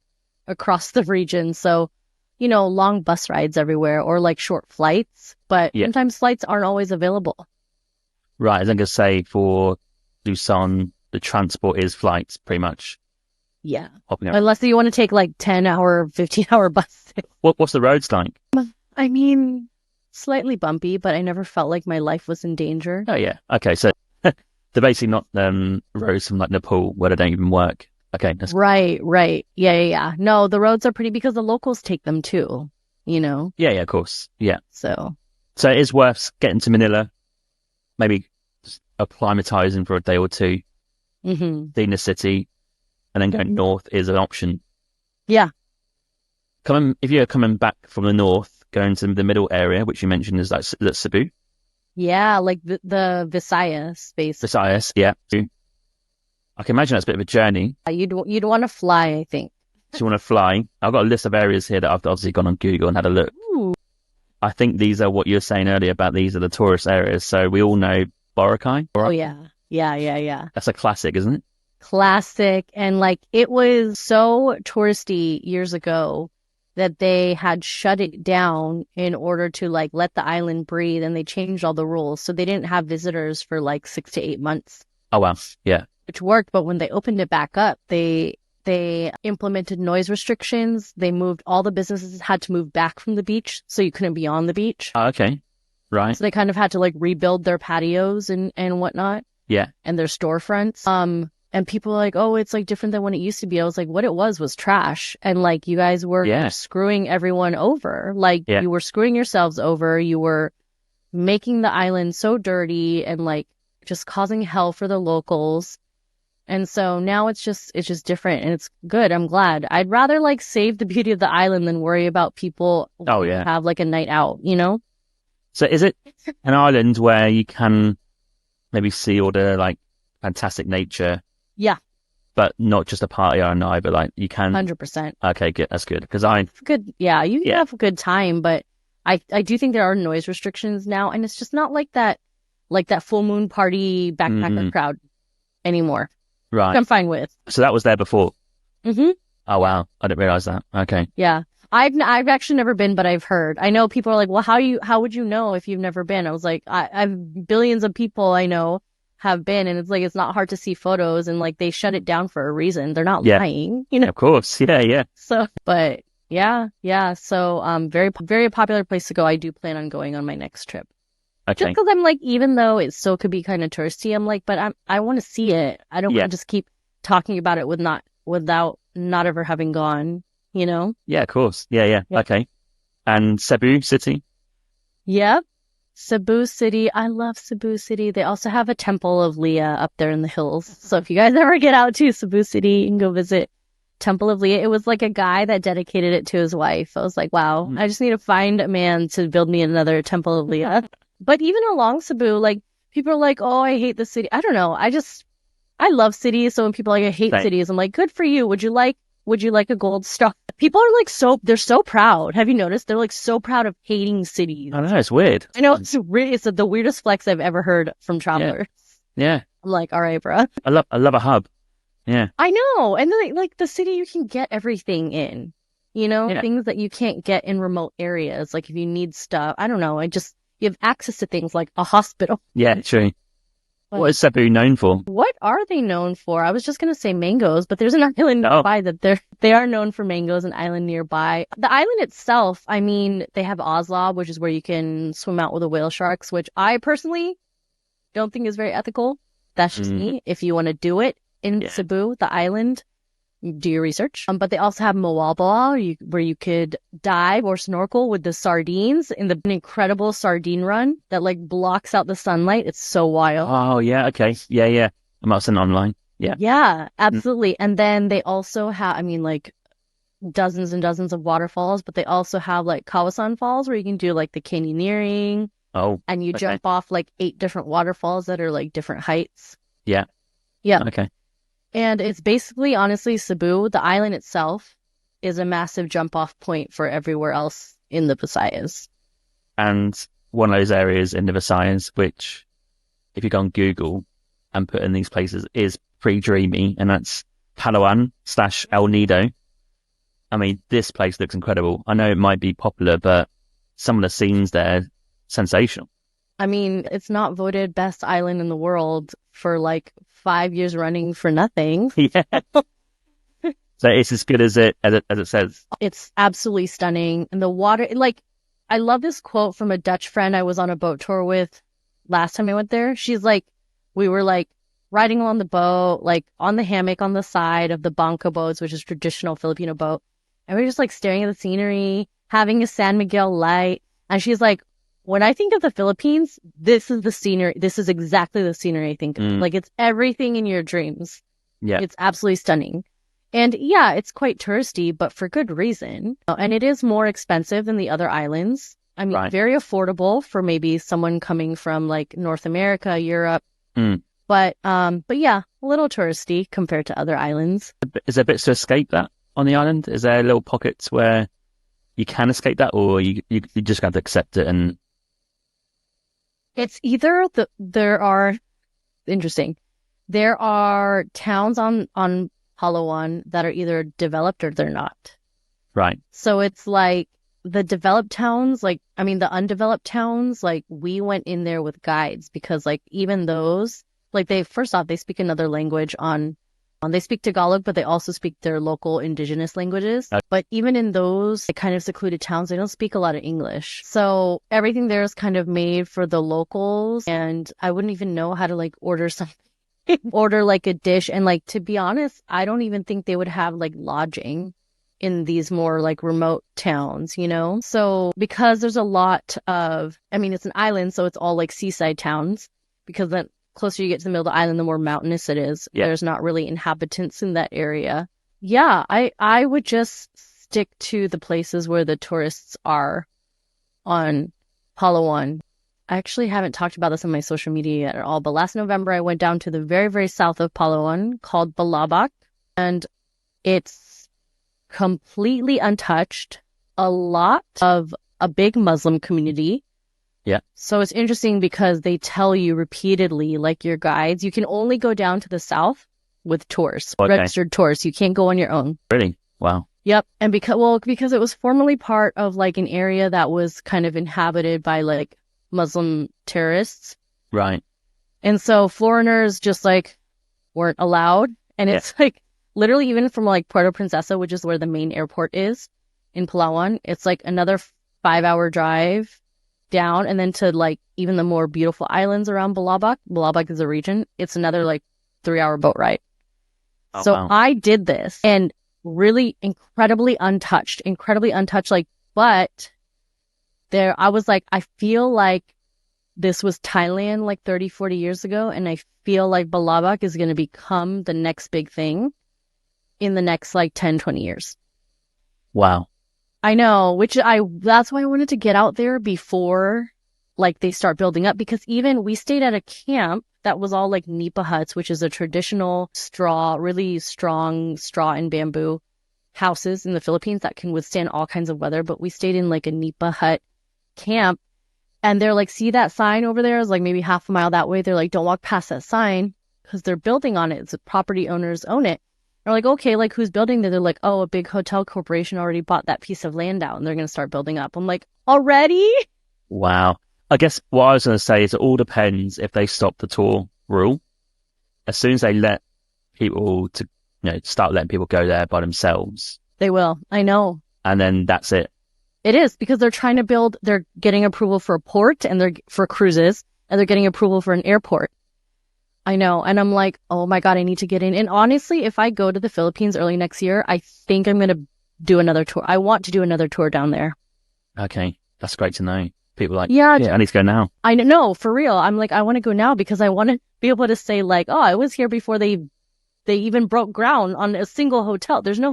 across the region. So, you know, long bus rides everywhere or like short flights, but sometimes flights aren't always available. Right. I was going to say for Luzon, the transport is flights pretty much. Yeah. Hopping Unless you want to take like 10-hour, 15-hour buses. What's the roads like? I mean, slightly bumpy, but I never felt like my life was in danger. Oh, yeah. Okay. So they're basically not roads from like Nepal where they don't even work. Okay. Right. Yeah. No, the roads are pretty because the locals take them too, you know? Yeah, of course. Yeah. So it is worth getting to Manila, maybe acclimatizing for a day or two, seeing the city, and then going north is an option. Yeah. If you're coming back from the north, going to the middle area, which you mentioned is like Cebu. Yeah, like the Visayas, basically. Visayas, yeah. I can imagine that's a bit of a journey. You'd want to fly, I think. Do you want to fly? I've got a list of areas here that I've obviously gone on Google and had a look. Ooh. I think these are what you were saying earlier about these are the tourist areas. So we all know Boracay. Oh, yeah. Yeah. That's a classic, isn't it? Classic. And like it was so touristy years ago that they had shut it down in order to like let the island breathe, and they changed all the rules. So they didn't have visitors for like 6 to 8 months. Oh, wow. Yeah. Which worked. But when they opened it back up, they implemented noise restrictions. They moved, all the businesses had to move back from the beach, so you couldn't be on the beach. Oh, okay. Right. So they kind of had to like rebuild their patios and whatnot. Yeah. And their storefronts. And people were like, oh, it's like different than when it used to be. I was like, what it was trash. And like you guys were screwing everyone over. Like you were screwing yourselves over. You were making the island so dirty and like just causing hell for the locals. And so now it's just different, and it's good. I'm glad. I'd rather like save the beauty of the island than worry about people have like a night out, you know? So is it an island where you can maybe see all the like fantastic nature? Yeah. But not just a party or a night, but like you can 100%. Okay, good. That's good. Because good. Yeah, you can have a good time, but I do think there are noise restrictions now, and it's just not like that full moon party backpacker crowd anymore. Right. Which I'm fine with. So that was there before. Mm-hmm. Oh wow, I didn't realize that. Okay. Yeah, I've actually never been, but I've heard. I know people are like, well, how would you know if you've never been? I was like, I've billions of people I know have been, and it's like it's not hard to see photos, and like they shut it down for a reason. They're not lying, you know. Of course, yeah. So, but yeah. So, very very popular place to go. I do plan on going on my next trip. Okay. Just because I'm like, even though it still could be kind of touristy, I'm like, but I want to see it. I don't want to just keep talking about it without not ever having gone, you know? Yeah, of course. Yeah. Okay. And Cebu City? Yep. Cebu City. I love Cebu City. They also have a temple of Leah up there in the hills. So if you guys ever get out to Cebu City, you can go visit Temple of Leah. It was like a guy that dedicated it to his wife. I was like, wow, I just need to find a man to build me another Temple of Leah. But even along Cebu, like, people are like, oh, I hate the city. I don't know. I love cities. So when people are like, I hate cities, I'm like, good for you. Would you like a gold star? People are like they're so proud. Have you noticed? They're like so proud of hating cities. I don't know. It's weird. I know. It's the weirdest flex I've ever heard from travelers. Yeah. I'm like, all right, bro. I love a hub. Yeah. I know. And then like the city, you can get everything in, you know, things that you can't get in remote areas. Like if you need stuff, I don't know. You have access to things like a hospital. Yeah, true. What is Cebu known for? What are they known for? I was just going to say mangoes, but there's an island nearby that they are known for mangoes, an island nearby. The island itself, I mean, they have Oslob, which is where you can swim out with the whale sharks, which I personally don't think is very ethical. That's just me. If you want to do it in Cebu, the island, do your research. But they also have Moalboal, where you could dive or snorkel with the sardines in an incredible sardine run that like blocks out the sunlight. It's so wild. Oh yeah, okay, yeah. I might have seen it online. Yeah, absolutely. And then they also have, I mean, like dozens and dozens of waterfalls, but they also have like Kawasan Falls where you can do like the canyoneering. Oh, and you jump off like 8 different waterfalls that are like different heights. Yeah. Okay. And it's basically, honestly, Cebu, the island itself, is a massive jump-off point for everywhere else in the Visayas. And one of those areas in the Visayas, which, if you go on Google and put in these places, is pretty dreamy, and that's Palawan / El Nido. I mean, this place looks incredible. I know it might be popular, but some of the scenes there, sensational. I mean, it's not voted best island in the world for like 5 years running for nothing. Yeah. So it's as good as it says. It's absolutely stunning. And the water, like, I love this quote from a Dutch friend I was on a boat tour with last time I went there. She's like, we were like riding along the boat, like on the hammock on the side of the bangka boats, which is traditional Filipino boat. And we were just like staring at the scenery, having a San Miguel light. And she's like, when I think of the Philippines, this is the scenery. This is exactly the scenery I think of. Like, it's everything in your dreams. Yeah. It's absolutely stunning. And yeah, it's quite touristy, but for good reason. And it is more expensive than the other islands. I mean, Right. very affordable for maybe someone coming from like North America, Europe. Mm. But yeah, a little touristy compared to other islands. Is there bits to escape that on the island? Is there little pockets where you can escape that, or you just have to accept it? And It's either there are towns on Palawan that are either developed or they're not. right, So it's like the developed towns, the undeveloped towns, like we went in there with guides because like even those, like first off, they speak another language they speak Tagalog, but they also speak their local indigenous languages. But even in those kind of secluded towns, they don't speak a lot of English. So everything there is kind of made for the locals. And I wouldn't even know how to like order something, order like a dish. And like, to be honest, I don't even think they would have like lodging in these more like remote towns, you know? So because there's a lot of, it's an island, so it's all like seaside towns, because the closer you get to the middle of the island, the more mountainous it is. Yeah. There's not really inhabitants in that area. Yeah, I would just stick to the places where the tourists are on Palawan. I actually haven't talked about this on my social media yet at all, but last November I went down to the very, very south of Palawan called Balabac, and it's completely untouched. A lot of a big Muslim community. Yeah. So it's interesting because they tell you repeatedly, like your guides, you can only go down to the south with tours, Okay. registered tours. You can't go on your own. really, wow, Yep. And because it was formerly part of like an area that was kind of inhabited by like Muslim terrorists. right, And so foreigners just like weren't allowed. And it's like literally even from like Puerto Princesa, which is where the main airport is in Palawan, it's like another 5-hour drive down, and then to like even the more beautiful islands around Balabac. Balabac is a region. It's another like 3-hour boat ride. Oh, So wow. I did this and really incredibly untouched, like, but there, I was like, I feel like this was Thailand like 30, 40 years ago. And I feel like Balabac is going to become the next big thing in the next like 10, 20 years. wow. I know, that's why I wanted to get out there before like they start building up, because even we stayed at a camp that was all like nipa huts, which is a traditional really strong straw and bamboo houses in the Philippines that can withstand all kinds of weather. But we stayed in like a nipa hut camp, and they're like, see that sign over there is like maybe half a mile that way. They're like, don't walk past that sign because they're building on it. It's the property owners own it. They're like, okay, like who's building there? They're like, oh, a big hotel corporation already bought that piece of land out and they're going to start building up. I'm like, already? Wow. I guess what I was going to say is it all depends if they stop the tour rule. As soon as they let people start letting people go there by themselves. They will. I know. And then that's it. It is, because they're getting approval for a port and they're for cruises, and they're getting approval for an airport. I know. And I'm like, oh my God, I need to get in. And honestly, if I go to the Philippines early next year, I think I'm going to do another tour. I want to do another tour down there. Okay. That's great to know. People are like, yeah, I need to go now. I know, for real. I'm like, I want to go now because I want to be able to say like, oh, I was here before they even broke ground on a single hotel. There's no,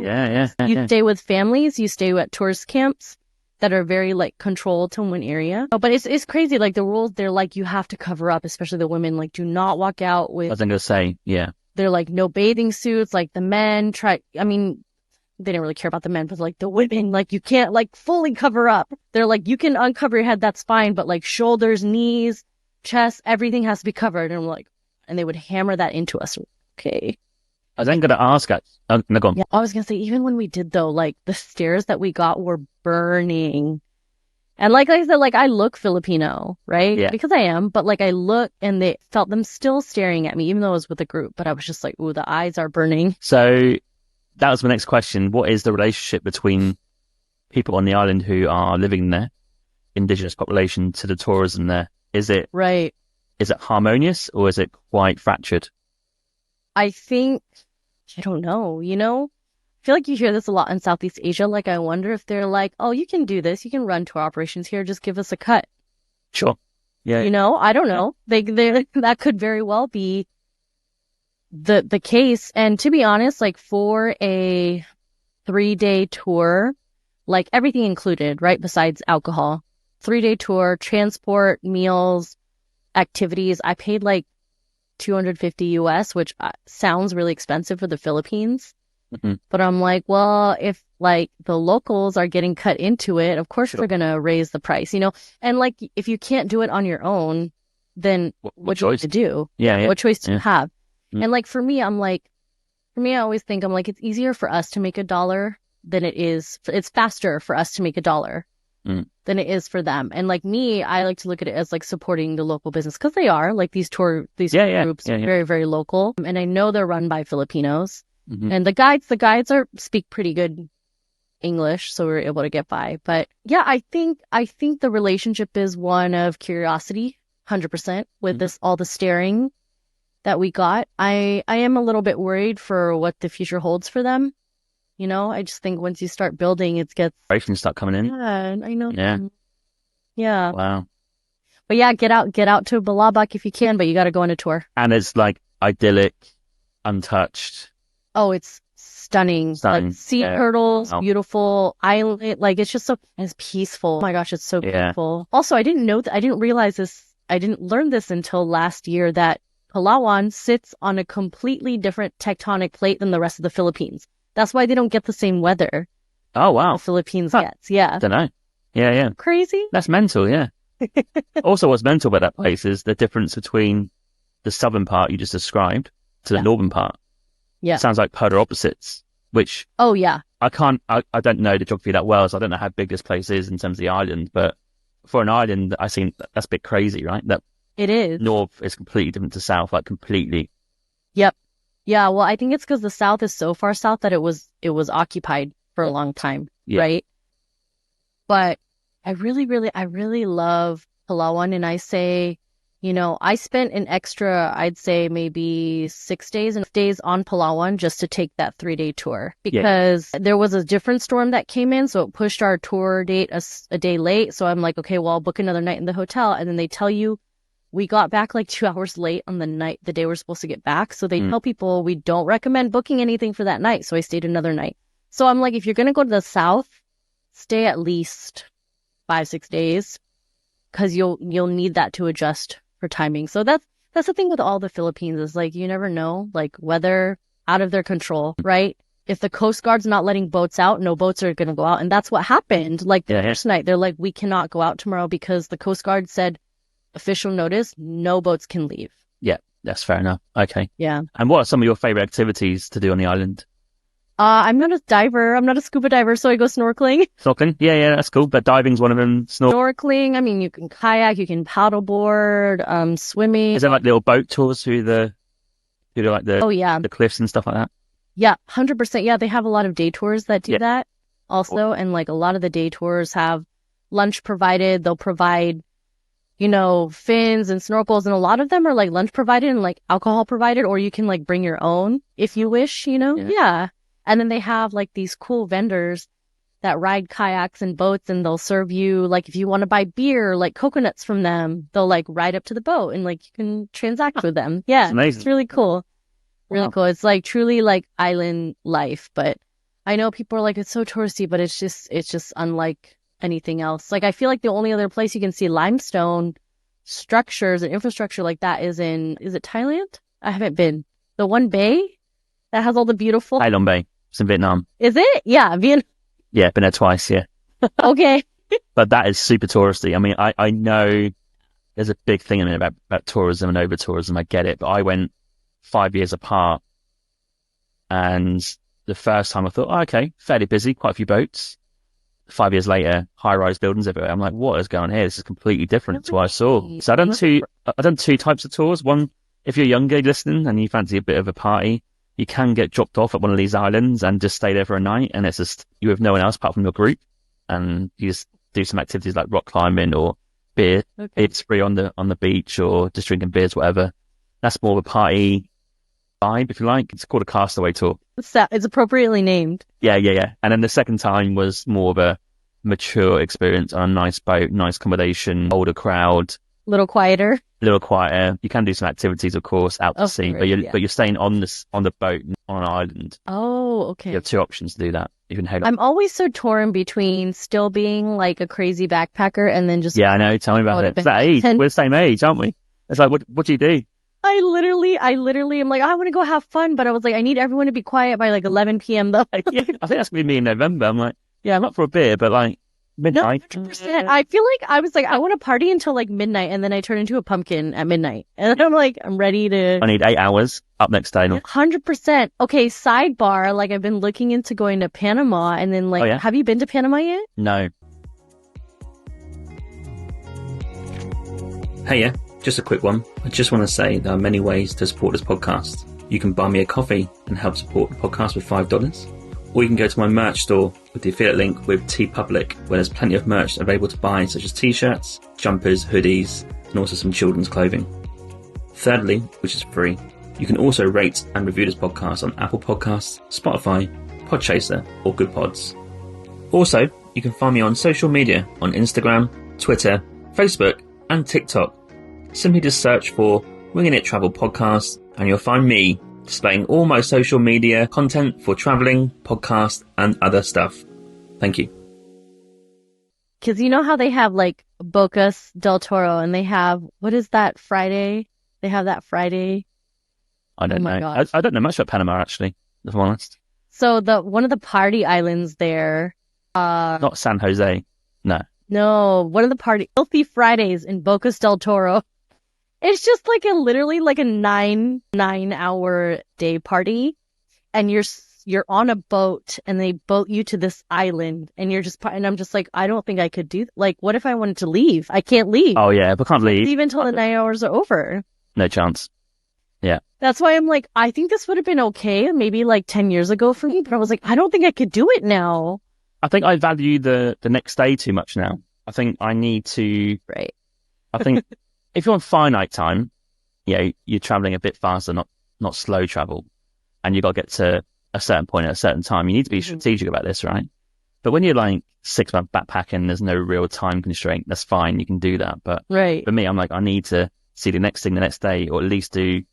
you stay with families, you stay at tourist camps that are very like controlled to one area. Oh, but it's crazy. Like the rules, they're like, you have to cover up, especially the women. Like, do not walk out with. I was going to say, yeah. They're like, no bathing suits. Like the men they didn't really care about the men, but like the women, like you can't like fully cover up. They're like, you can uncover your head, that's fine, but like shoulders, knees, chest, everything has to be covered. And I'm like, and they would hammer that into us. Okay. I was then going to ask, no, go on. Yeah, I was going to say, even when we did though, like the stairs that we got were burning. And like I said, like I look Filipino, right? Yeah. Because I am, but like I look and they felt them still staring at me, even though I was with a group, but I was just like, ooh, the eyes are burning. So that was my next question. What is the relationship between people on the island who are living there, indigenous population, to the tourism there? Is it right? Is it harmonious or is it quite fractured? I think, I don't know, I feel like you hear this a lot in Southeast Asia. Like, I wonder if they're like, oh, you can do this. You can run tour operations here. Just give us a cut. Sure. Yeah. I don't know. They that could very well be the case. And to be honest, like for a 3-day tour, like everything included, right? Besides alcohol, 3-day tour, transport, meals, activities. I paid like $250 US, which sounds really expensive for the Philippines. Mm-hmm. But I'm like, well, if like the locals are getting cut into it, of course they're going to raise the price, you know? And like, if you can't do it on your own, then what choice to do? Yeah. What choice do you have? Mm. And like, for me, I always think it's easier for us to make $1 than it's faster for us to make $1 than it is for them. And like me, I like to look at it as like supporting the local business, because they are like these tour groups, very, very local. And I know they're run by Filipinos. Mm-hmm. And the guides speak pretty good English, so we were able to get by. But yeah, I think the relationship is one of curiosity, 100%, with this all the staring that we got. I am a little bit worried for what the future holds for them. You know, I just think once you start building, it gets Rations start coming in. Yeah, I know. Yeah. Wow. But yeah, get out to Balabac if you can, but you got to go on a tour. And it's like idyllic, untouched. Oh, it's stunning. Like sea turtles, beautiful island. Like it's just it's peaceful. Oh my gosh, it's so beautiful. Also, I didn't realize this. I didn't learn this until last year, that Palawan sits on a completely different tectonic plate than the rest of the Philippines. That's why they don't get the same weather. Oh, wow. The Philippines gets. Yeah. Don't know. Yeah. Crazy. That's mental, yeah. Also, what's mental about that place is the difference between the southern part you just described to the northern part. Yeah. It sounds like polar opposites, which... Oh, yeah. I don't know the geography that well, so I don't know how big this place is in terms of the island, but for an island, I think that's a bit crazy, right? That it is. North is completely different to south, like completely. Yep. Yeah, well, I think it's because the south is so far south that it was occupied for a long time, right? But I really love Palawan, and I say, you know, I spent an extra, I'd say maybe 6 days on Palawan just to take that 3-day tour, because there was a different storm that came in, so it pushed our tour date a day late. So I'm like, okay, well, I'll book another night in the hotel, and then they tell you we got back like 2 hours late on the day we're supposed to get back. So they tell people we don't recommend booking anything for that night. So I stayed another night. So I'm like, if you're going to go to the south, stay at least 5-6 days, because you'll need that to adjust for timing. So that's the thing with all the Philippines, is like, you never know, like weather out of their control, right? If the Coast Guard's not letting boats out, no boats are going to go out. And that's what happened. Like the first night, they're like, we cannot go out tomorrow because the Coast Guard said, official notice, no boats can leave. Yeah, that's fair enough. Okay. Yeah. And what are some of your favorite activities to do on the island? I'm not a diver. I'm not a scuba diver, so I go snorkeling. Snorkeling? Yeah, that's cool. But diving's one of them. Snorkeling, I mean, you can kayak, you can paddleboard, swimming. Is there like little boat tours through the the cliffs and stuff like that? Yeah, 100%. Yeah, they have a lot of day tours that do that also. And like a lot of the day tours have lunch provided. They'll provide, you know, fins and snorkels, and a lot of them are like lunch provided and like alcohol provided, or you can like bring your own if you wish, you know? Yeah. And then they have like these cool vendors that ride kayaks and boats, and they'll serve you, like, if you want to buy beer, like coconuts from them, they'll like ride up to the boat and like you can transact with them. Yeah. It's really cool. Really cool. It's like truly like island life, but I know people are like, it's so touristy, but it's just unlike anything else. Like, I feel like the only other place you can see limestone structures and infrastructure like that is it Thailand? I haven't been. The one bay that has all the beautiful... Hai Long Bay. It's in Vietnam. Is it? Yeah, Yeah, been there twice, yeah. Okay. But that is super touristy. I mean, I know there's a big thing in it about tourism and over-tourism. I get it. But I went 5 years apart, and the first time I thought, okay, fairly busy, quite a few boats. 5 years later, high-rise buildings everywhere. I'm like, what is going on here? This is completely different to what I saw. So I've done two types of tours. One, if you're younger listening and you fancy a bit of a party, you can get dropped off at one of these islands and just stay there for a night, and it's just you with no one else apart from your group, and you just do some activities like rock climbing or beer. It's free on the beach, or just drinking beers, whatever. That's more of a party vibe, if you like. It's called a castaway tour. It's appropriately named. Yeah. And then the second time was more of a mature experience on a nice boat, nice accommodation, older crowd, little quieter. A little quieter. You can do some activities, of course, out to sea, but you're staying on the boat on an island. Oh, okay. You have two options to do that. You can head. I'm always so torn between still being like a crazy backpacker and then just. Yeah, I know. Tell me about it. It's that age. We're the same age, aren't we? It's like, what do you do? I literally am like, I want to go have fun, but I was like, I need everyone to be quiet by like 11 p.m. though. Yeah, I think that's gonna be me in November. I'm like, yeah, I'm not for a beer, but like midnight. No, 100%. I feel like I was like, I want to party until like midnight, and then I turn into a pumpkin at midnight, and I'm like, I'm ready to. I need 8 hours up next day. 100%. Okay, sidebar. Like, I've been looking into going to Panama, and then like, have you been to Panama yet? No. Hey, yeah. Just a quick one. I just want to say there are many ways to support this podcast. You can buy me a coffee and help support the podcast with $5. Or you can go to my merch store with the affiliate link with TeePublic, where there's plenty of merch available to buy, such as t-shirts, jumpers, hoodies, and also some children's clothing. Thirdly, which is free, you can also rate and review this podcast on Apple Podcasts, Spotify, Podchaser, or Good Pods. Also, you can find me on social media on Instagram, Twitter, Facebook, and TikTok. Simply just search for Winging It Travel Podcast, and you'll find me displaying all my social media content for traveling, podcast, and other stuff. Thank you. Because you know how they have like Bocas del Toro, and they have, what is that Friday? They have that Friday. I don't know. I don't know much about Panama, actually, if I'm honest. So one of the party islands there. Not San Jose. No, one of the Filthy Fridays in Bocas del Toro. It's just like literally like a 9-hour day party, and you're on a boat, and they boat you to this island, and and I'm just like, I don't think I could do, like, what if I wanted to leave? I can't leave. Oh yeah, but can't leave. Even until the 9 hours are over. No chance. Yeah. That's why I'm like, I think this would have been okay maybe like 10 years ago for me, but I was like, I don't think I could do it now. I think I value the next day too much now. I think I need to. Right. I think if you're on finite time, you're traveling a bit faster, not slow travel, and you got to get to a certain point at a certain time. You need to be strategic about this, right? But when you're like 6 months backpacking, there's no real time constraint. That's fine. You can do that. But for me, I'm like, I need to see the next thing the next day, or at least do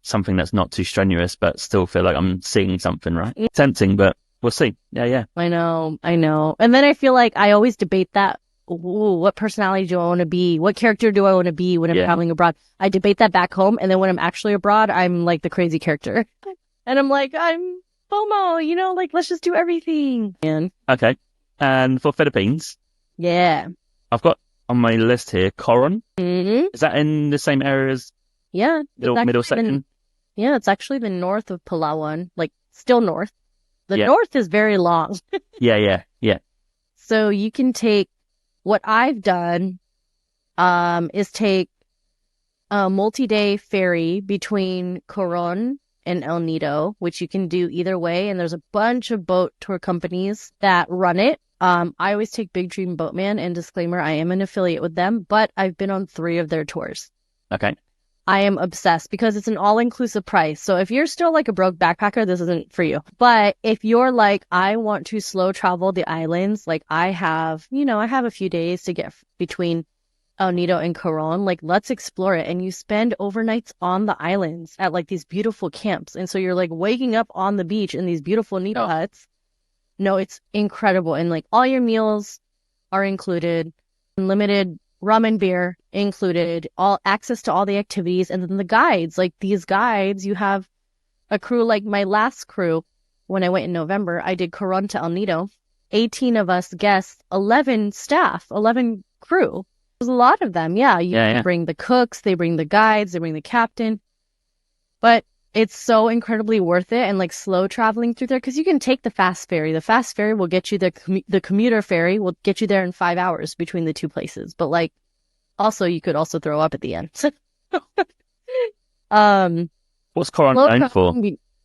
something that's not too strenuous, but still feel like I'm seeing something, right? Tempting, but we'll see. Yeah. I know. And then I feel like I always debate that. Ooh, what personality do I want to be? What character do I want to be when I'm traveling abroad? I debate that back home, and then when I'm actually abroad, I'm like the crazy character. And I'm like, I'm FOMO, like, let's just do everything. Man. Okay. And for Philippines? Yeah. I've got on my list here, Coron. Mm-hmm. Is that in the same areas? Yeah. Middle section? It's actually the north of Palawan, like still north. The north is very long. Yeah. So you can take, what I've done is take a multi-day ferry between Coron and El Nido, which you can do either way. And there's a bunch of boat tour companies that run it. I always take Big Dream Boatman, and disclaimer, I am an affiliate with them, but I've been on 3 of their tours. Okay. I am obsessed because it's an all-inclusive price. So if you're still like a broke backpacker, this isn't for you. But if you're like, I want to slow travel the islands, like I have a few days to get between El Nido and Coron, like let's explore it. And you spend overnights on the islands at like these beautiful camps. And so you're like waking up on the beach in these beautiful Nido huts. No, it's incredible. And like all your meals are included, unlimited rum and beer included, all access to all the activities, and then the guides. Like these guides, you have a crew. Like my last crew, when I went in November, I did Coron to El Nido. 18 of us guests, 11 staff, 11 crew. There's a lot of them. Yeah, you bring the cooks, they bring the guides, they bring the captain. But it's so incredibly worth it, and like slow traveling through there, because you can take the fast ferry. The fast ferry will get you there. The commuter ferry will get you there in 5 hours between the two places. But like, also you could also throw up at the end. What's Coron known for?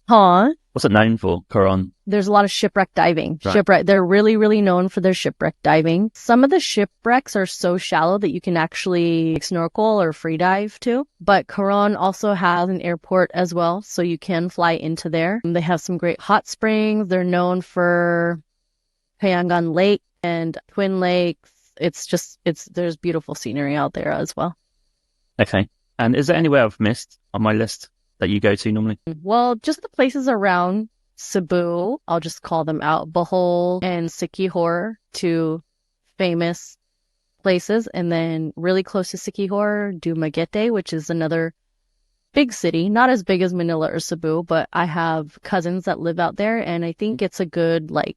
Huh? What's it known for, Coron? There's a lot of shipwreck diving. Right. They're really, really known for their shipwreck diving. Some of the shipwrecks are so shallow that you can actually snorkel or free dive too. But Coron also has an airport as well, so you can fly into there. They have some great hot springs. They're known for Payangan Lake and Twin Lakes. There's beautiful scenery out there as well. Okay. And is there anywhere I've missed on my list that you go to normally? Well, just the places around Cebu, I'll just call them out. Bohol and Siquijor, two famous places. And then really close to Siquijor, Dumaguete, which is another big city, not as big as Manila or Cebu, but I have cousins that live out there, and I think it's a good, like,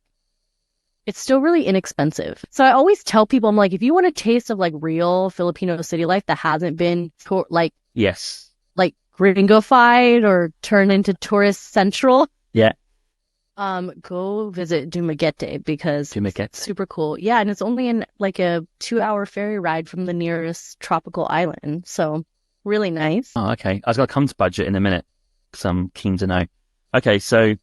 it's still really inexpensive. So I always tell people, I'm like, if you want a taste of like real Filipino city life that hasn't been like gringofied or turned into tourist central, go visit Dumaguete because it's super cool. Yeah, and it's only in like a 2-hour ferry ride from the nearest tropical island, so really nice. Oh, okay. I was going to come to budget in a minute, because I'm keen to know. Okay, so...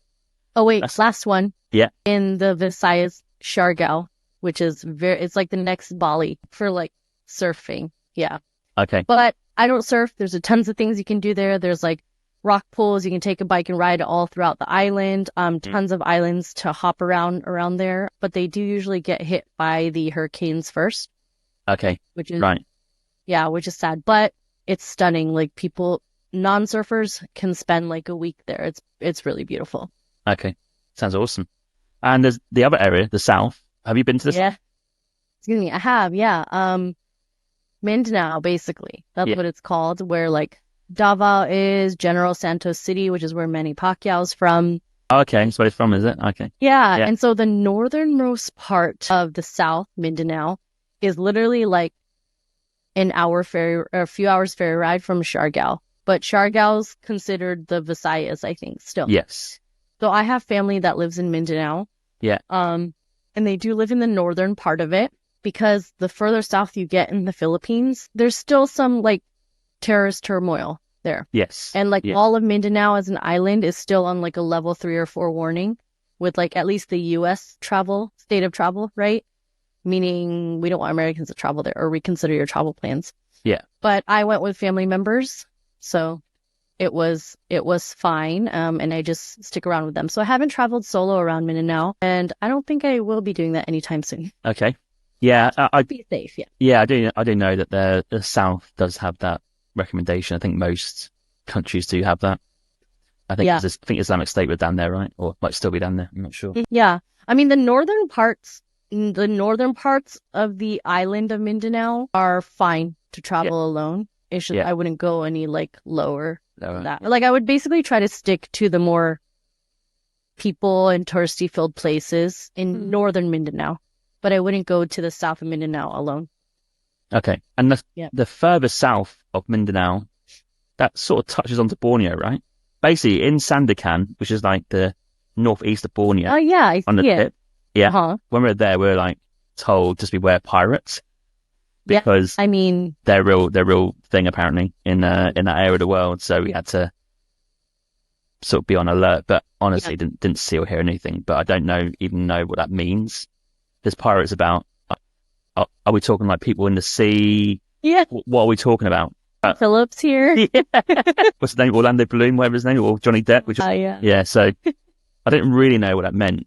Oh, wait, last one. Yeah. In the Visayas, Siargao, which is it's like the next Bali for like surfing. Yeah. Okay. But I don't surf. There's tons of things you can do there. There's like rock pools. You can take a bike and ride all throughout the island. Tons of islands to hop around there. But they do usually get hit by the hurricanes first. Okay. Which is right. Yeah, which is sad. But it's stunning. Like people, non-surfers can spend like a week there. It's really beautiful. Okay. Sounds awesome. And there's the other area, the south. Have you been to this? Yeah. Excuse me. I have. Yeah. Mindanao, basically. That's what it's called, where like Davao is, General Santos City, which is where Manny Pacquiao's from. Okay, that's where it's from, is it? Okay. Yeah, and so the northernmost part of the South, Mindanao, is literally like an hour ferry or a few hours ferry ride from Siargao. But Siargao's considered the Visayas, I think, still. Yes. So I have family that lives in Mindanao. Yeah. And they do live in the northern part of it because the further south you get in the Philippines, there's still some like terrorist turmoil there. Yes. And like all of Mindanao as an island is still on like a level 3 or 4 warning with like at least the U.S. state of travel, right? Meaning we don't want Americans to travel there or reconsider your travel plans. Yeah. But I went with family members, so it was fine. And I just stick around with them. So I haven't traveled solo around Mindanao, and I don't think I will be doing that anytime soon. Okay. Yeah. I'd be safe. Yeah. Yeah, I do know that the South does have that recommendation. I think most countries do have that. I think Islamic State were down there, right? Or might still be down there. I'm not sure. Yeah. I mean, the northern parts of the island of Mindanao are fine to travel alone. It's just, I wouldn't go any like lower than that. Like I would basically try to stick to the more people and touristy filled places in northern Mindanao, but I wouldn't go to the south of Mindanao alone. Okay. And the further south of Mindanao, that sort of touches onto Borneo, right? Basically in Sandakan, which is like the northeast of Borneo. Oh yeah, I on the see tip. Yeah. Uh-huh. When we were there, we were like told just beware pirates. Because I mean they're real thing apparently in that area of the world. So we had to sort of be on alert. But honestly, didn't see or hear anything. But I don't even know what that means. There's pirates about. Are we talking like people in the sea? Yeah. What are we talking about? Phillips here. What's his name? Orlando Bloom, whatever his name, or Johnny Depp. Yeah. So I didn't really know what that meant.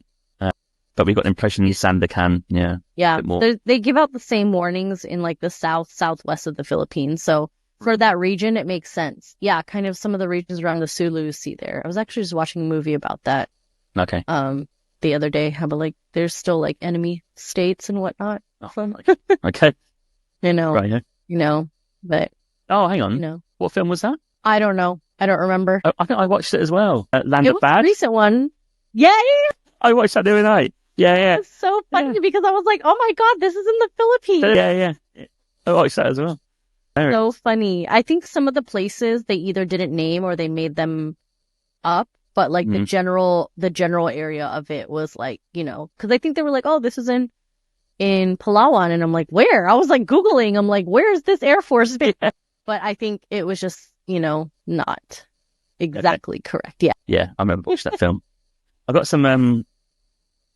But we got the impression Sandakan, Yeah, they give out the same warnings in like the southwest of the Philippines. So for that region, it makes sense. Yeah, kind of some of the regions around the Sulu Sea there. I was actually just watching a movie about that. Okay. The other day, how about like there's still like enemy states and whatnot. Okay. Right. But hang on. What film was that? I don't know. I don't remember. I think I watched it as well. Land of Bad. It was a recent one. Yeah. I watched that the other night. Yeah. It's so funny because I was like, oh my God, this is in the Philippines. Yeah. I watched that as well. So funny. I think some of the places they either didn't name or they made them up, but like the general area of it was like, because I think they were like, oh, this is in Palawan. And I'm like, where? I was like Googling. I'm like, where is this Air Force base? But I think it was just, not exactly correct. Yeah. Yeah. I remember watching that film. I've got some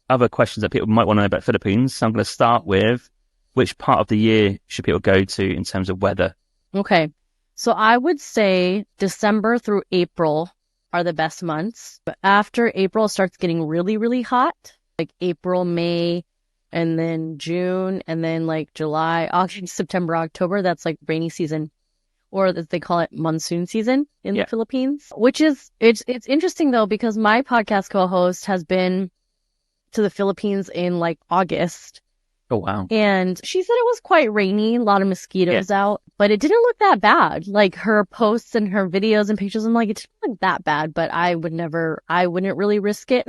other questions that people might want to know about Philippines. So I'm going to start with which part of the year should people go to in terms of weather? Okay. So I would say December through April are the best months. But after April, it starts getting really, really hot. Like April, May, and then June, and then like July, August, September, October. That's like rainy season. or as they call it, monsoon season in the Philippines, which is, it's interesting though, because my podcast co-host has been to the Philippines in like August. Oh, wow. And she said it was quite rainy, a lot of mosquitoes out, but it didn't look that bad. Like her posts and her videos and pictures, I'm like, it didn't look that bad, but I wouldn't really risk it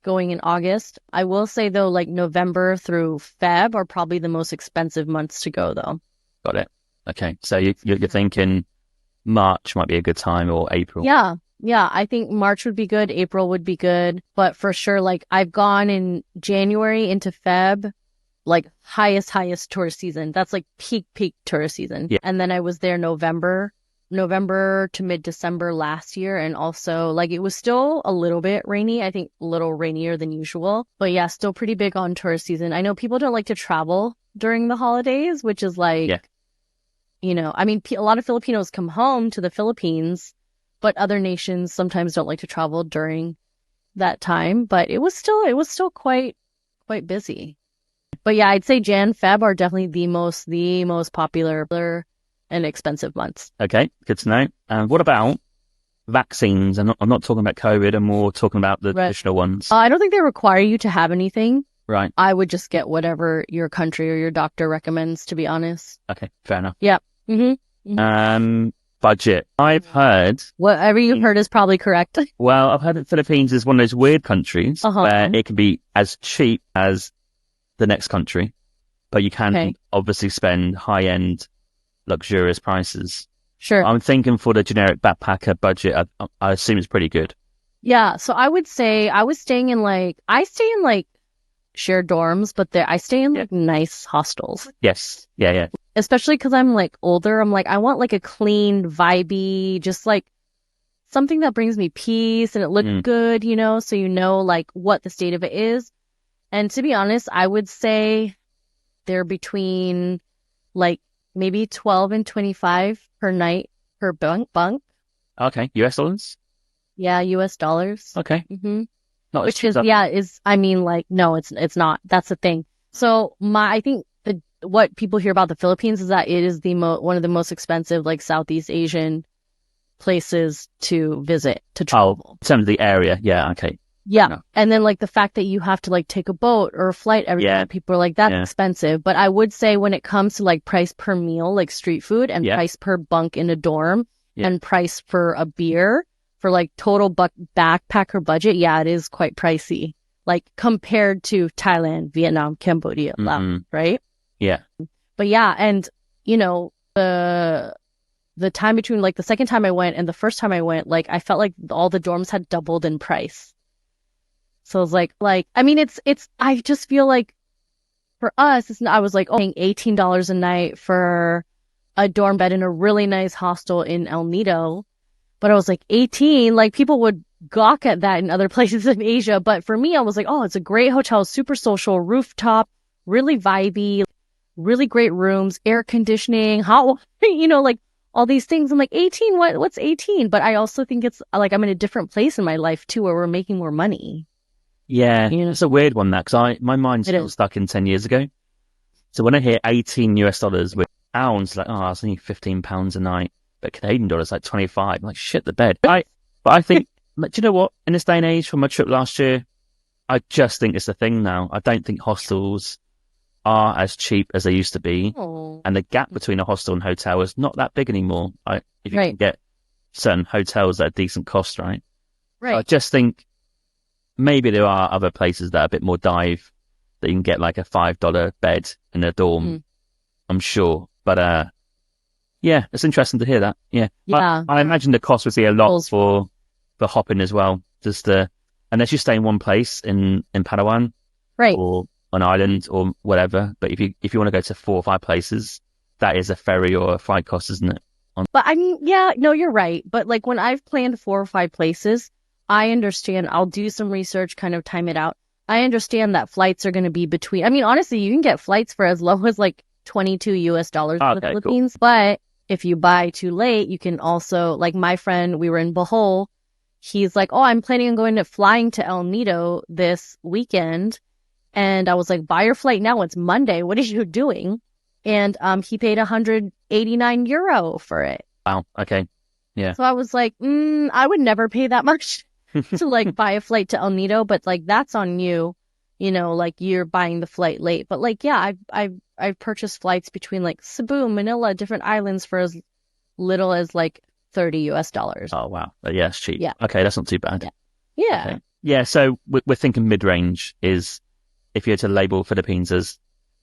going in August. I will say though, like November through Feb are probably the most expensive months to go though. Got it. Okay. So you're thinking March might be a good time, or April? Yeah. Yeah. I think March would be good. April would be good. But for sure, like I've gone in January into Feb, like highest tourist season. That's like peak tourist season. Yeah. And then I was there November to mid-December last year. And also like it was still a little bit rainy. I think a little rainier than usual. But yeah, still pretty big on tourist season. I know people don't like to travel during the holidays, which is like, you know, I mean, a lot of Filipinos come home to the Philippines, but other nations sometimes don't like to travel during that time. But it was still quite busy. But yeah, I'd say Jan, Feb are definitely the most popular and expensive months. Okay, good to know. And what about vaccines? I'm not talking about COVID. I'm more talking about the traditional ones. I don't think they require you to have anything. Right. I would just get whatever your country or your doctor recommends, to be honest. Okay, fair enough. Yeah. Mm-hmm. Budget. I've heard... Whatever you've heard is probably correct. Well, I've heard that Philippines is one of those weird countries where it can be as cheap as the next country, but you can obviously spend high-end, luxurious prices. Sure. I'm thinking for the generic backpacker budget, I assume it's pretty good. Yeah, so I would say I stay in shared dorms, but I stay in like nice hostels. Yes. Yeah. Especially because I'm like older. I'm like, I want like a clean, vibey, just like something that brings me peace and it looks good, you know, so you know like what the state of it is. And to be honest, I would say they're between like maybe 12 and 25 per night per bunk. Okay. US dollars? Yeah, US dollars. Okay. Mm-hmm. Which is I mean, like, no, it's not. That's the thing. So I think what people hear about the Philippines is that it is one of the most expensive, like, Southeast Asian places to visit, to travel. Oh, in terms of the area. Yeah. Okay. Yeah. No. And then like the fact that you have to like take a boat or a flight every day, people are like, that's expensive. But I would say when it comes to like price per meal, like street food, and price per bunk in a dorm, and price for a beer, for like total backpacker budget, it is quite pricey. Like compared to Thailand, Vietnam, Cambodia, Laos, right? Yeah. But yeah, and you know, the time between like the second time I went and the first time I went, like I felt like all the dorms had doubled in price. So it's like, I mean, it's, I just feel like for us, I was like, paying $18 a night for a dorm bed in a really nice hostel in El Nido. But I was like, 18, like people would gawk at that in other places in Asia. But for me, I was like, oh, it's a great hotel, super social, rooftop, really vibey, really great rooms, air conditioning, hot water, you know, like all these things. I'm like, 18, what's 18? But I also think it's like, I'm in a different place in my life too, where we're making more money. Yeah, you know, it's a weird one, that, because my mind's still stuck in 10 years ago. So when I hear $18 US with pounds, like, oh, it's only £15 a night, but Canadian dollars like 25. I'm like, shit the bed. But I think, like, do you know what? In this day and age, from my trip last year, I just think it's a thing now. I don't think hostels are as cheap as they used to be, and the gap between a hostel and hotel is not that big anymore. If you can get certain hotels at a decent cost, right? So I just think maybe there are other places that are a bit more dive that you can get like a $5 bed in a dorm, I'm sure. But yeah, it's interesting to hear that. Yeah. I imagine the cost would be a lot for hopping as well. Just unless you stay in one place in Palawan, or an island or whatever. But if you want to go to 4 or 5 places, that is a ferry or a flight cost, isn't it? But I mean, no, you're right. But like when I've planned 4 or 5 places, I understand. I'll do some research, kind of time it out. I understand that flights are going to be between, I mean, honestly, you can get flights for as low as like $22 US for the Philippines. Cool. But if you buy too late, you can also, like my friend, we were in Bohol. He's like, oh, I'm planning on flying to El Nido this weekend. And I was like, buy your flight now. It's Monday. What are you doing? And he paid €189 for it. Wow. Okay. Yeah. So I was like, I would never pay that much to like buy a flight to El Nido, but like that's on you, like you're buying the flight late. But like, yeah, I've purchased flights between like Cebu, Manila, different islands for as little as like $30. Oh, wow. But yeah, it's cheap. Yeah. Okay, that's not too bad. Yeah. Okay. Yeah, so we're thinking mid-range is, if you had to label Philippines as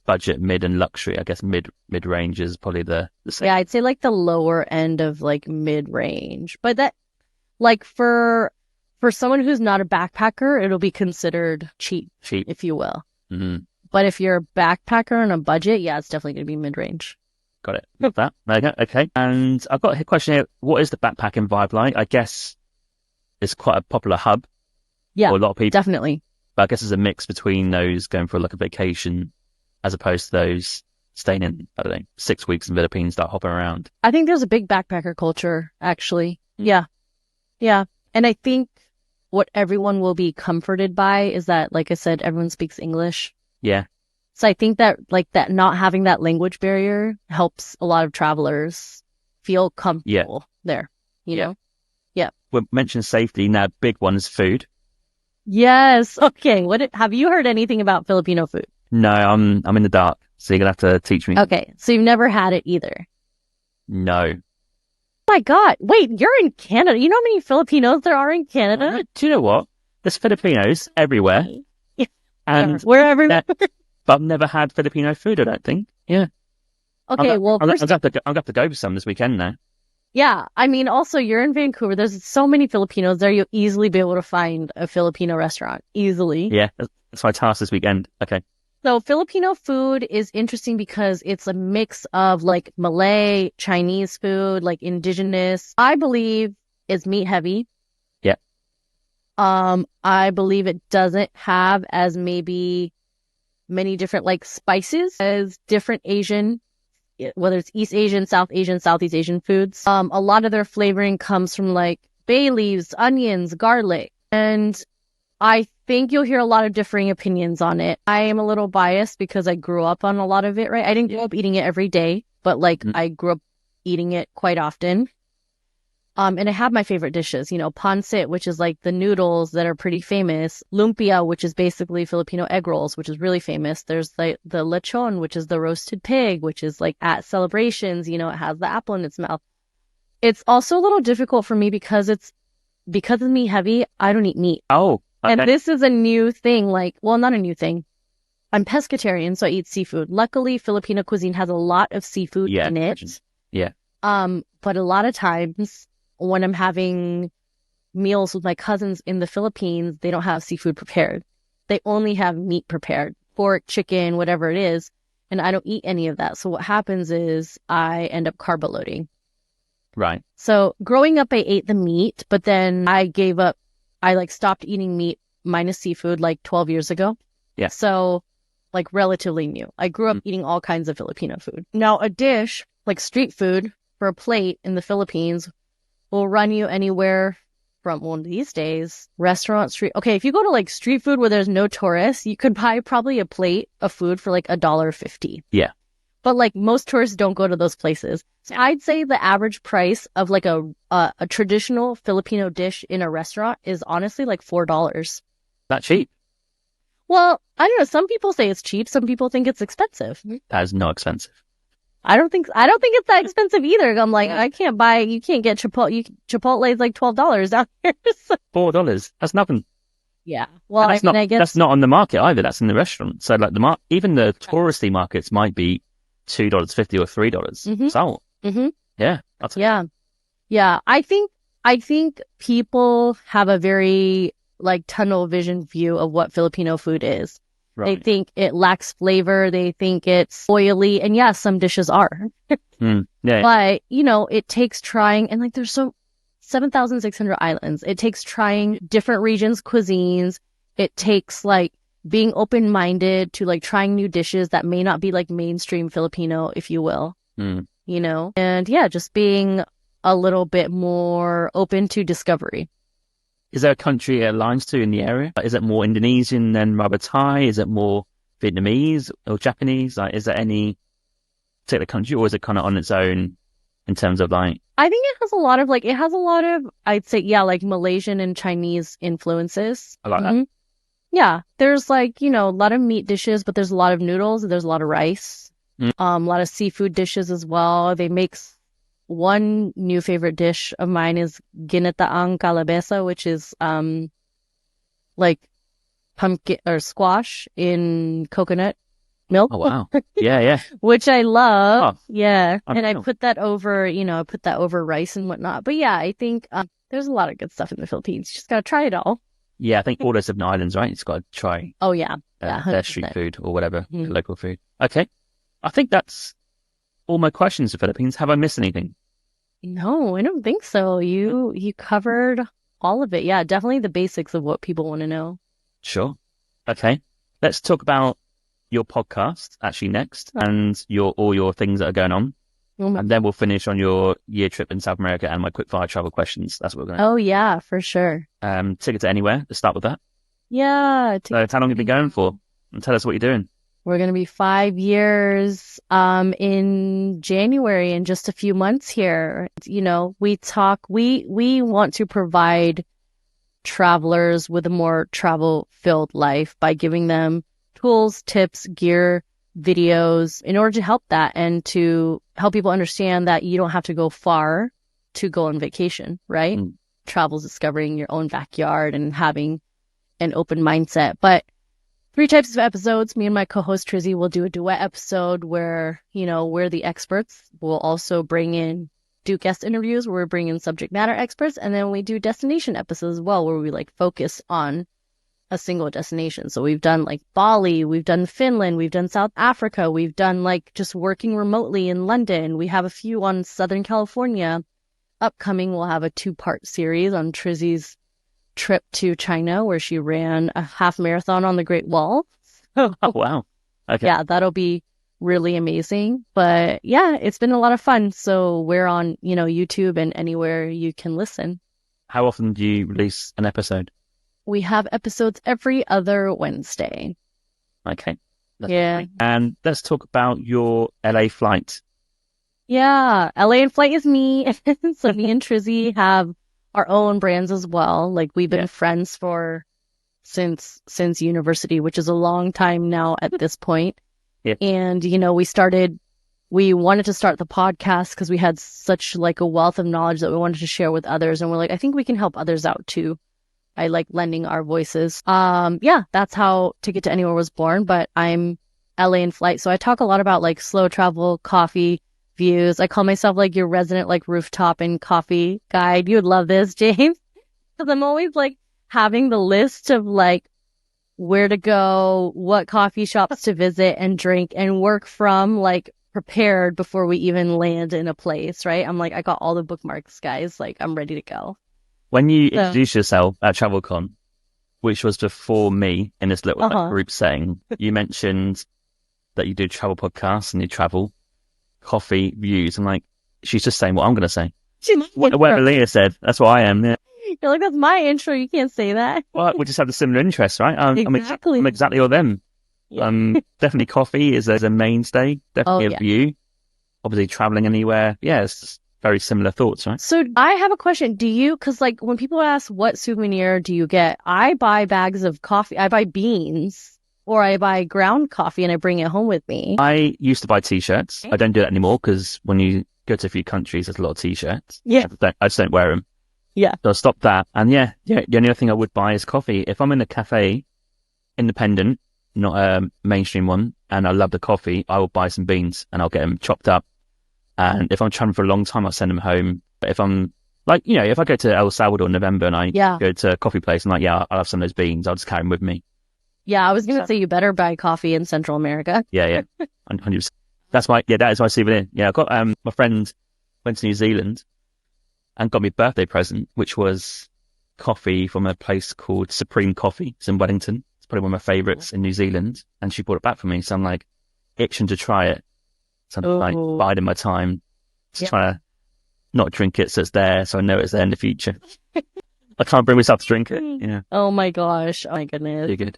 budget, mid, and luxury, I guess mid-range is probably the same. Yeah, I'd say like the lower end of like mid-range. But that, like for someone who's not a backpacker, it'll be considered cheap, if you will. Mm-hmm. But if you're a backpacker on a budget, yeah, it's definitely going to be mid-range. Got it. Got that. There you go. Okay. And I've got a question here. What is the backpacking vibe like? I guess it's quite a popular hub. Yeah, for a lot of people. Definitely. But I guess there's a mix between those going for like a vacation as opposed to those staying in, I don't know, 6 weeks in Philippines, start hopping around. I think there's a big backpacker culture, actually. Yeah. Yeah. And I think what everyone will be comforted by is that, like I said, everyone speaks English. Yeah. So I think that like that not having that language barrier helps a lot of travelers feel comfortable there, you know? Yeah. We mentioned safety. Now, big one is food. Yes. Okay. Have you heard anything about Filipino food? No, I'm in the dark, so you're gonna have to teach me. Okay. So you've never had it either? No. Oh my God. Wait, you're in Canada. You know how many Filipinos there are in Canada? Do you know what? There's Filipinos everywhere. Yeah. And wherever. but I've never had Filipino food, I don't think. Yeah. Okay, I'm going to have to go for some this weekend now. Yeah, I mean, also, you're in Vancouver. There's so many Filipinos there. You'll easily be able to find a Filipino restaurant. Easily. Yeah, that's my task this weekend. Okay. So Filipino food is interesting because it's a mix of like Malay, Chinese food, like indigenous. I believe it's meat heavy. Yeah. I believe it doesn't have as maybe many different like spices as different Asian, whether it's East Asian, South Asian, Southeast Asian foods. A lot of their flavoring comes from like bay leaves, onions, garlic. And I think you'll hear a lot of differing opinions on it. I am a little biased because I grew up on a lot of it, right? I didn't grow up eating it every day, but like I grew up eating it quite often. And I have my favorite dishes, pancit, which is like the noodles that are pretty famous. Lumpia, which is basically Filipino egg rolls, which is really famous. There's the lechon, which is the roasted pig, which is like at celebrations, it has the apple in its mouth. It's also a little difficult for me because it's meat heavy. I don't eat meat. Oh, okay. And this is a new thing, not a new thing. I'm pescatarian, so I eat seafood. Luckily, Filipino cuisine has a lot of seafood in it. Yeah. But a lot of times when I'm having meals with my cousins in the Philippines, they don't have seafood prepared. They only have meat prepared, pork, chicken, whatever it is. And I don't eat any of that. So what happens is I end up carb loading. Right. So growing up, I ate the meat, but then I gave up. I stopped eating meat minus seafood 12 years ago. Yeah. So relatively new. I grew up eating all kinds of Filipino food. Now a dish like street food for a plate in the Philippines will run you anywhere from, these days, restaurant, street. Okay, if you go to street food where there's no tourists, you could buy probably a plate of food for $1.50. Yeah. But most tourists don't go to those places. So I'd say the average price of a traditional Filipino dish in a restaurant is honestly $4. That cheap? Well, I don't know. Some people say it's cheap. Some people think it's expensive. That is not expensive. I don't think it's that expensive either. I'm you can't get Chipotle. Chipotle is $12 out here. So. $4. That's nothing. Yeah. Well, I guess that's not on the market either. That's in the restaurant. So even the touristy markets might be $2.50 or $3. Mm-hmm. So yeah. Yeah. I think people have a very tunnel vision view of what Filipino food is. Right. They think it lacks flavor. They think it's oily. And yeah, some dishes are. Yeah. But, it takes trying. And there's 7,600 islands. It takes trying different regions' cuisines. It takes being open-minded to trying new dishes that may not be mainstream Filipino, if you will. And yeah, just being a little bit more open to discovery. Is there a country it aligns to in the area? Is it more Indonesian than rather Thai? Is it more Vietnamese or Japanese? Is there any particular country, or is it kind of on its own in terms of like? I think it has a lot of, I'd say, yeah, like Malaysian and Chinese influences. I like that. Yeah, there's like, a lot of meat dishes, but there's a lot of noodles, there's a lot of rice, a lot of seafood dishes as well. They make one new favorite dish of mine is ginataang calabesa, which is like pumpkin or squash in coconut milk. Oh wow. Yeah. Which I love. Oh, yeah. And I know. put that over rice and whatnot. But yeah, I think there's a lot of good stuff in the Philippines. You just gotta try it all. Yeah, I think all those different islands, right? It's got to try. Oh yeah. Yeah, their street food or whatever, Mhm. local food. Okay. I think that's all my questions for Philippines. Have I missed anything? No, I don't think so. You covered all of it. Yeah, definitely the basics of what people want to know. Sure. Okay. Let's talk about your podcast actually next and all your things that are going on. And then we'll finish on your year trip in South America and my quickfire travel questions. That's what we're going to do. Oh yeah, for sure. Ticket to anywhere. Let's start with that. Yeah. So how long have you been going for? And tell us what you're doing. We're going to be 5 years in January, in just a few months here. We want to provide travelers with a more travel-filled life by giving them tools, tips, gear, videos in order to help that and to help people understand that you don't have to go far to go on vacation, right? Travel is discovering your own backyard and having an open mindset. But 3 types of episodes. Me and my co-host Trizzy will do a duet episode where, we're the experts. We'll also do guest interviews where we bring in subject matter experts. And then we do destination episodes as well, where we focus on a single destination. So we've done Bali, we've done Finland, we've done South Africa, we've done just working remotely in London. We have a few on Southern California. Upcoming, we'll have a 2-part series on Trizzy's trip to China, where she ran a half marathon on the Great Wall. Oh, wow. Okay. Yeah, that'll be really amazing. But yeah, it's been a lot of fun. So we're on, YouTube and anywhere you can listen. How often do you release an episode? We have episodes every other Wednesday. Okay. Yeah. Great. And let's talk about your LA flight. Yeah, LA in Flight is me. So me and Trizzy have our own brands as well. We've been friends since university, which is a long time now at this point. Yeah. And, we wanted to start the podcast because we had such a wealth of knowledge that we wanted to share with others. And we're I think we can help others out too. I like lending our voices. Yeah, that's how Ticket to Anywhere was born, but I'm LA in Flight. So I talk a lot about slow travel, coffee, views. I call myself your resident rooftop and coffee guide. You would love this, James. Because I'm always having the list of where to go, what coffee shops to visit and drink and work from prepared before we even land in a place, right? I'm I got all the bookmarks, guys. I'm ready to go. When you introduced yourself at TravelCon, which was before me in this little group setting, you mentioned that you do travel podcasts and you travel, coffee, views. I'm she's just saying what I'm going to say. Whatever Leah said, that's what I am. Yeah. You're that's my intro. You can't say that. Well, we just have the similar interests, right? Exactly. I'm exactly like them. Yeah. Definitely coffee is a mainstay. Definitely a view. Obviously traveling anywhere. Yeah, it's very similar thoughts, right? So I have a question. Do you, because when people ask what souvenir do you get, I buy bags of coffee. I buy beans or I buy ground coffee and I bring it home with me. I used to buy T-shirts. I don't do that anymore because when you go to a few countries, there's a lot of T-shirts. Yeah. I just don't wear them. Yeah. So I stopped that. And the only other thing I would buy is coffee. If I'm in a cafe, independent, not a mainstream one, and I love the coffee, I will buy some beans and I'll get them chopped up. And if I'm traveling for a long time, I'll send them home. But if I'm if I go to El Salvador in November and I go to a coffee place, I'm I'll have some of those beans. I'll just carry them with me. Yeah, I was going to say you better buy coffee in Central America. Yeah. 100%. That is my souvenir. Yeah, I got, my friend went to New Zealand and got me a birthday present, which was coffee from a place called Supreme Coffee. It's in Wellington. It's probably one of my favorites in New Zealand. And she brought it back for me. So I'm itching to try it. So I'm biding my time, just trying to not drink it so it's there, so I know it's there in the future. I can't bring myself to drink it. Yeah. Oh my gosh. Oh my goodness. You're good.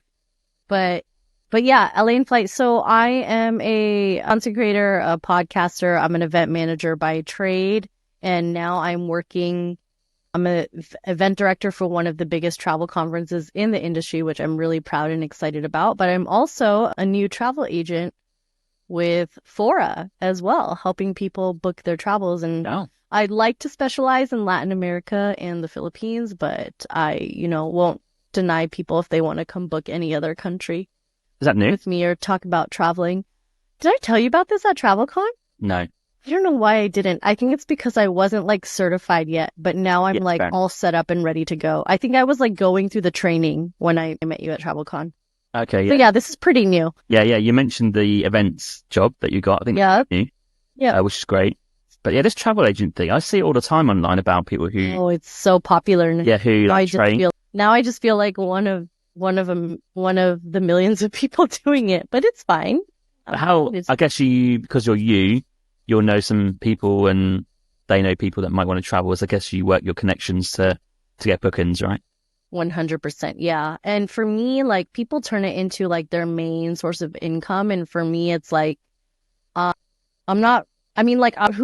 But But yeah, LA in Flight. So I am a content creator, a podcaster. I'm an event manager by trade. And now I'm an event director for one of the biggest travel conferences in the industry, which I'm really proud and excited about. But I'm also a new travel agent with Fora as well, helping people book their travels. And I'd like to specialize in Latin America and the Philippines, but I, won't deny people if they want to come book any other country. Is that new? With me or talk about traveling. Did I tell you about this at TravelCon? No. I don't know why I didn't. I think it's because I wasn't certified yet, but now I'm all set up and ready to go. I think I was going through the training when I met you at TravelCon. Okay. Yeah. So yeah, this is pretty new. Yeah. You mentioned the events job that you got. I think that's new. Yeah. Which is great. But yeah, this travel agent thing, I see it all the time online about people who. Oh, it's so popular. Yeah. Who train. Now I just feel like one of the millions of people doing it, but it's fine. I guess because you'll know some people and they know people that might want to travel. So I guess you work your connections to get bookings, right? 100%. Yeah. And for me, people turn it into their main source of income. And for me, it's who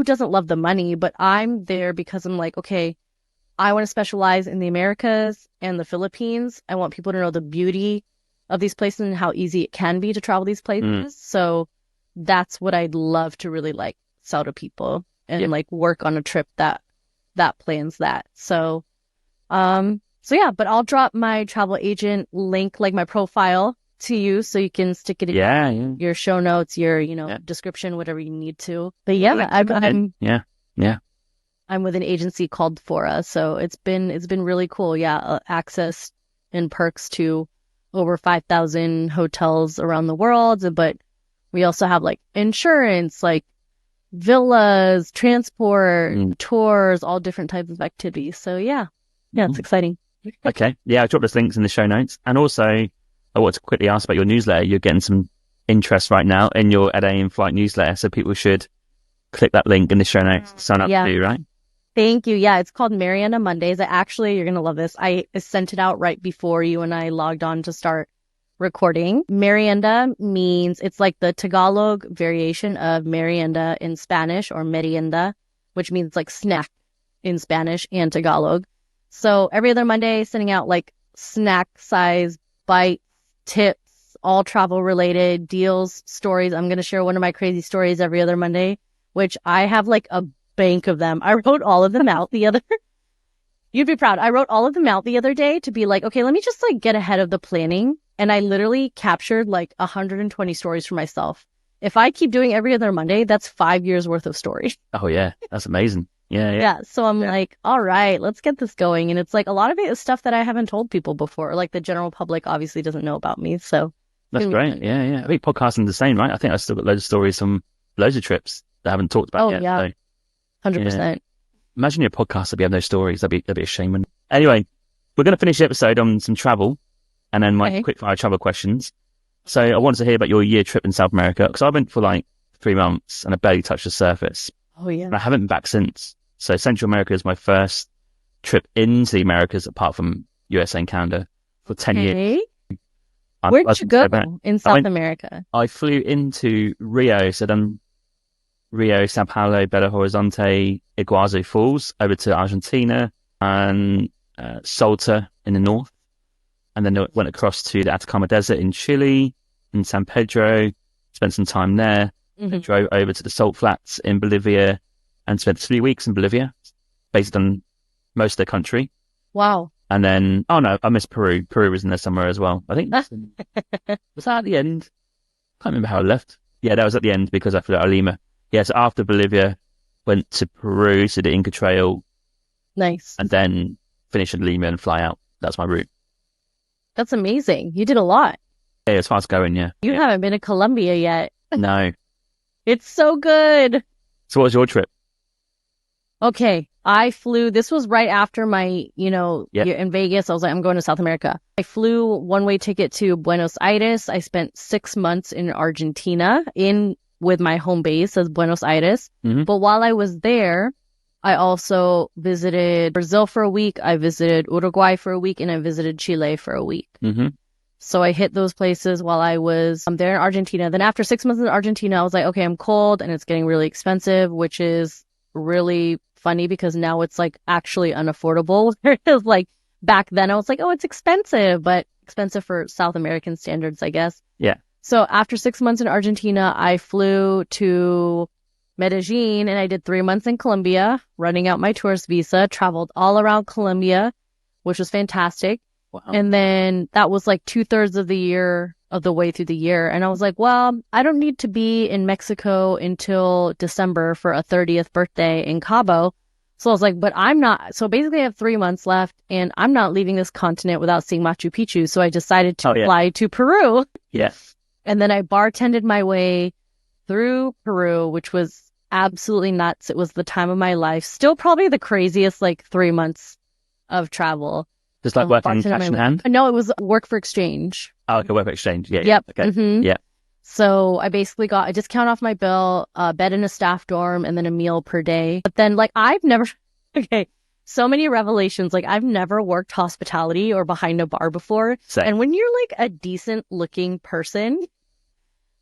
doesn't love the money, but I'm there because I'm okay, I want to specialize in the Americas and the Philippines. I want people to know the beauty of these places and how easy it can be to travel these places. So that's what I'd love to really sell to people and work on a trip that plans that. So yeah, but I'll drop my travel agent link, my profile to you so you can stick it in your show notes, your, description, whatever you need to. But I'm with an agency called Fora, so it's been really cool. Yeah, access and perks to over 5,000 hotels around the world, but we also have insurance, villas, transport, tours, all different types of activities. So yeah, it's exciting. Okay, yeah, I dropped those links in the show notes, and also I want to quickly ask about your newsletter. You're getting some interest right now in your LA in Flight newsletter, so people should click that link in the show notes to sign up too, right? Thank you. Yeah, it's called Marienda Mondays. You're going to love this. I sent it out right before you and I logged on to start recording. Marienda means, it's the Tagalog variation of merienda in Spanish, or merienda, which means snack in Spanish and Tagalog. So every other Monday, sending out snack size bite tips, all travel related deals, stories. I'm going to share one of my crazy stories every other Monday, which I have a bank of them. I wrote all of them out you'd be proud. I wrote all of them out the other day to be okay, let me just get ahead of the planning. And I literally captured 120 stories for myself. If I keep doing every other Monday, that's 5 years worth of stories. Oh yeah. That's amazing. Yeah. So I'm all right, let's get this going. And it's a lot of it is stuff that I haven't told people before. The general public obviously doesn't know about me. So that's great. Yeah. I think podcasting's the same, right? I think I still got loads of stories from loads of trips that I haven't talked about yet. Yeah. So. 100%. Imagine your podcast if you have no stories. That'd be a shame. Anyway, we're going to finish the episode on some travel and then my quick fire travel questions. So I wanted to hear about your year trip in South America, because I went for 3 months and I barely touched the surface. Oh yeah. And I haven't been back since. So Central America is my first trip into the Americas apart from USA and Canada for 10 years. Where'd you go in South America? I flew into Rio. So then Rio, Sao Paulo, Belo Horizonte, Iguazu Falls, over to Argentina and Salta in the north. And then went across to the Atacama Desert in Chile, in San Pedro, spent some time there, drove over to the Salt Flats in Bolivia and spent 3 weeks in Bolivia, based on most of the country. Wow. And then, I missed Peru. Peru was in there somewhere as well. I think, was that at the end? Can't remember how I left. Yeah, that was at the end because I flew out of Lima. Yeah, so after Bolivia, went to Peru, to the Inca Trail. Nice. And then finish in Lima and fly out. That's my route. That's amazing. You did a lot. Yeah, it's fast going, yeah. You haven't been to Colombia yet. No. It's so good. So what was your trip? Okay, I flew, this was right after my, in Vegas. I was I'm going to South America. I flew one-way ticket to Buenos Aires. I spent 6 months in Argentina with my home base as Buenos Aires. But while I was there, I also visited Brazil for a week. I visited Uruguay for a week, and I visited Chile for a week. So I hit those places while I was there in Argentina. Then after 6 months in Argentina, I was like, okay, I'm cold and it's getting really expensive, which is really funny because now it's like actually unaffordable. Whereas like back then I was like, oh, it's expensive, but expensive for South American standards, I guess. Yeah. So after 6 months in Argentina, I flew to Medellin and I did 3 months in Colombia, running out my tourist visa, traveled all around Colombia, which was fantastic. Wow. And then that was like 2/3 of the way through the year. And I was like, well, I don't need to be in Mexico until December for a 30th birthday in Cabo. So I was like, but I'm not. So basically I have 3 months left and I'm not leaving this continent without seeing Machu Picchu. So I decided to fly to Peru. Yeah. And then I bartended my way through Peru, which was absolutely nuts. It was the time of my life. Still probably the craziest like 3 months of travel. Just like working cash in hand? No, it was work for exchange. Oh, okay, work for exchange. Yeah. Yep. Okay. Mm-hmm. Yeah. So I basically got a discount off my bill, a bed in a staff dorm, and then a meal per day. But then like so many revelations. Like I've never worked hospitality or behind a bar before. Same. And when you're like a decent looking person,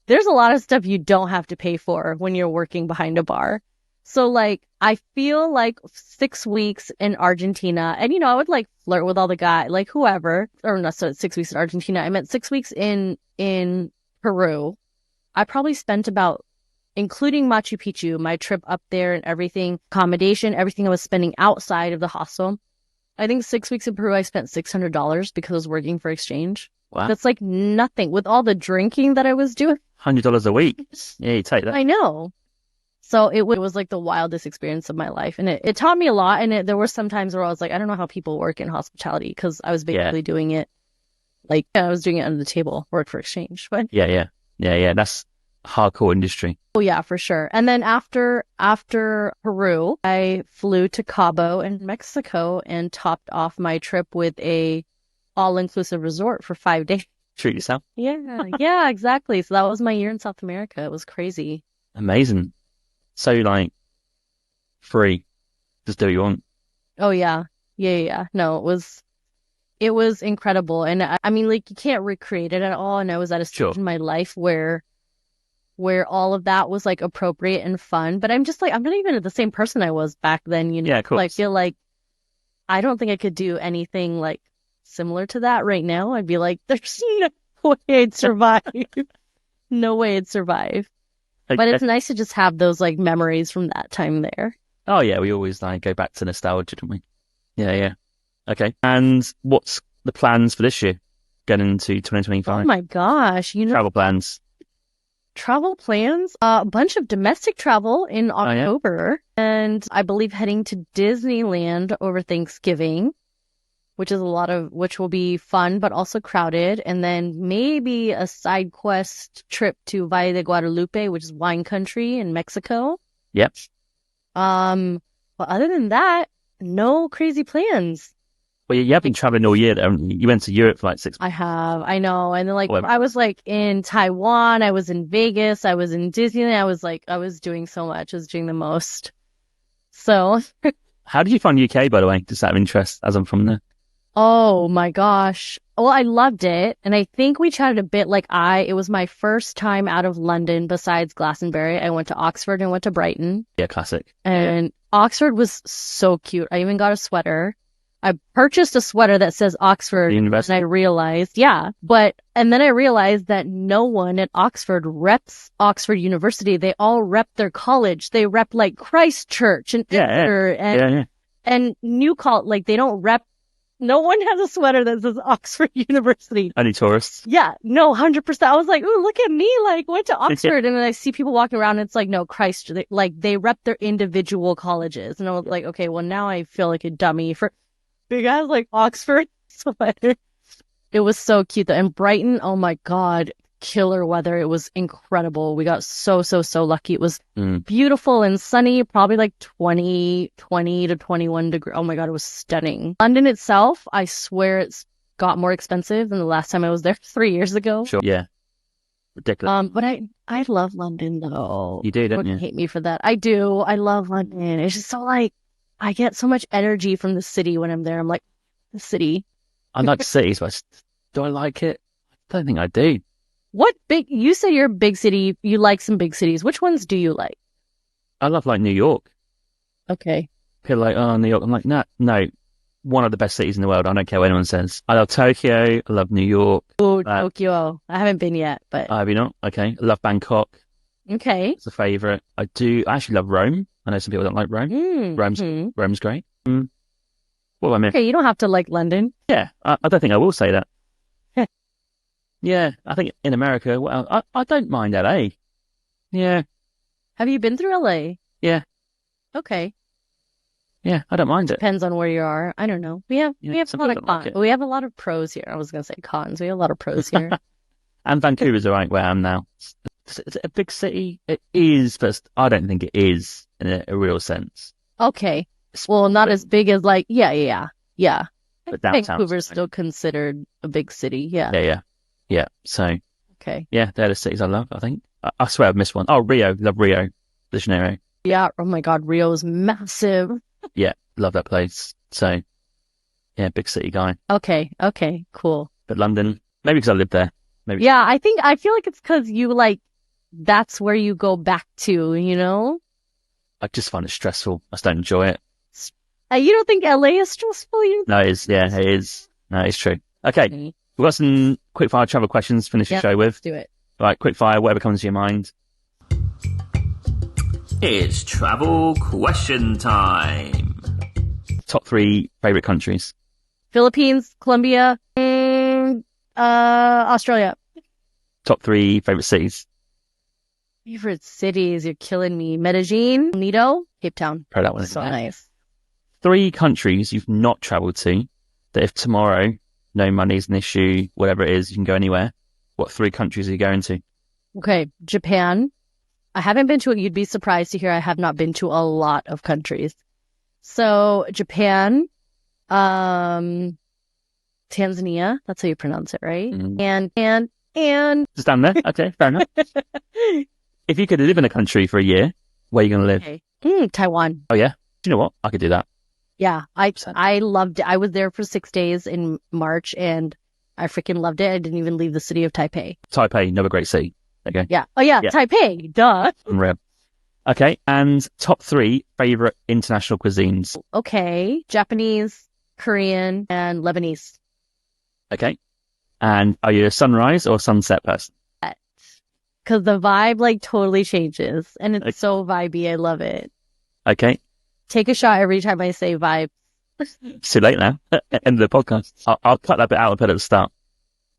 there's a lot of stuff you don't have to pay for when you're working behind a bar. So like, I feel like 6 weeks in Argentina, and I would like flirt with all the guys, like whoever, or not, so 6 weeks in Argentina. I meant 6 weeks in Peru. I probably spent about, including Machu Picchu, my trip up there and everything, accommodation, everything I was spending outside of the hostel. I think 6 weeks in Peru, I spent $600 because I was working for exchange. Wow. That's like nothing with all the drinking that I was doing. $100 a week. Yeah, you take that. I know. So it was like the wildest experience of my life. And it taught me a lot. And there were some times where I was like, I don't know how people work in hospitality because I was basically doing it like I was doing it under the table, work for exchange. But Yeah. That's a hardcore industry. oh, yeah, for sure. And then after Peru, I flew to Cabo in Mexico and topped off my trip with a all-inclusive resort for 5 days. Treat yourself. Yeah, exactly. So that was my year in South America. It was crazy. Amazing. So like free, just do what you want. Oh yeah. No, it was incredible. And I mean, like you can't recreate it at all. And I was at a stage in my life where all of that was like appropriate and fun. But I'm just like, I'm not even the same person I was back then, Yeah, of course. I feel like I don't think I could do anything like similar to that right now. I'd be like, there's no way I'd survive. No way I'd survive. But it's nice to just have those like memories from that time there. Oh yeah, we always like go back to nostalgia, don't we? Yeah. Okay. And what's the plans for this year? Getting into 2025? Oh my gosh, travel plans. Travel plans? A bunch of domestic travel in October, and I believe heading to Disneyland over Thanksgiving, which will be fun, but also crowded. And then maybe a side quest trip to Valle de Guadalupe, which is wine country in Mexico. Yep. But other than that, no crazy plans. Well, you have been traveling all year. You went to Europe for like 6 months. I have. I know. And then I was like in Taiwan. I was in Vegas. I was in Disneyland. I was doing so much. I was doing the most. So. How did you find UK, by the way? Just out of interest, as I'm from there. Oh my gosh. Well, I loved it. And I think we chatted a bit it was my first time out of London besides Glastonbury. I went to Oxford and went to Brighton. Yeah, classic. And Oxford was so cute. I even got a sweater. I purchased a sweater that says Oxford. University. And I realized, and then I realized that no one at Oxford reps Oxford University. They all rep their college. They rep like Christ Church and and New College. Like they don't rep. No one has a sweater that says Oxford University. Only tourists. Yeah, no, 100%. I was like, ooh, look at me, like went to Oxford. And then I see people walking around and it's like, no, Christ, they rep their individual colleges. And I was like, okay, well now I feel like a dummy for big ass like Oxford sweater. It was so cute though. And Brighton, oh my God, killer weather. It was incredible. We got so lucky. It was beautiful and sunny, probably like 20 to 21 degrees. Oh my God, it was stunning. London itself, I swear it's got more expensive than the last time I was there 3 years ago. Sure. Yeah. Ridiculous. But I love London though. You do, don't you? Hate me for that. I do. I love London. It's just so like, I get so much energy from the city when I'm there. I'm like, the city. I like cities, but do I like it? don't think I do. You say you're a big city. You like some big cities. Which ones do you like? I love like New York. Okay. People are like, oh, New York. I'm like, no, one of the best cities in the world. I don't care what anyone says. I love Tokyo. I love New York. Oh, Tokyo. I haven't been yet, but. Have you not? Okay. I love Bangkok. Okay. It's a favourite. I actually love Rome. I know some people don't like Rome. Rome's great. What do I mean? Okay, you don't have to like London. Yeah, I don't think I will say that. Yeah, I think in America, well, I don't mind LA. Yeah. Have you been through LA? Yeah. Okay. Yeah, I don't mind it. Depends on where you are. I don't know. We have a lot of cons. We have a lot of pros here. I was going to say cons. We have a lot of pros here. And Vancouver's all right where I am now. Is it a big city? It is, but I don't think it is in a real sense. Okay. Well, not as big as like, yeah. But Vancouver's still considered a big city. Yeah. Yeah. So, okay. Yeah, they're the cities I love, I think. I swear I've missed one. Oh, Rio. Love Rio de Janeiro. Yeah. Oh my God. Rio is massive. Yeah. Love that place. So, yeah, big city guy. Okay. Cool. But London, maybe because I lived there. Maybe. Yeah. I feel like it's because you like, that's where you go back to, you know? I just find it stressful. I just don't enjoy it. You don't think LA is stressful? No, it is. Yeah, it is. No, it's true. Okay. We've got some quick fire travel questions to finish the show with. Let's do it. Right, quick fire, whatever comes to your mind. It's travel question time. Top 3 favourite countries. Philippines, Colombia, and Australia. Top 3 favourite cities. Favorite cities, you're killing me. Medellin, Nido, Cape Town. Pro that one. So nice. 3 countries you've not travelled to that if tomorrow no money's an issue, whatever it is, you can go anywhere. What 3 countries are you going to? Okay, Japan. I haven't been to it. You'd be surprised to hear I have not been to a lot of countries. So Japan, Tanzania, that's how you pronounce it, right? And just down there. Okay, fair enough. If you could live in a country for a year, where are you going to live? Okay. Taiwan. Oh yeah. Do you know what? I could do that. Yeah, I loved it. I was there for 6 days in March and I freaking loved it. I didn't even leave the city of Taipei. Taipei, another great city. Okay. Yeah. Oh yeah. Taipei. Duh. Unreal. Okay. And top 3 favorite international cuisines. Okay. Japanese, Korean, and Lebanese. Okay. And are you a sunrise or sunset person? Because the vibe like totally changes and it's so vibey. I love it. Okay. Take a shot every time I say vibe. It's too late now. End of the podcast. I'll cut that bit out and put it at the start.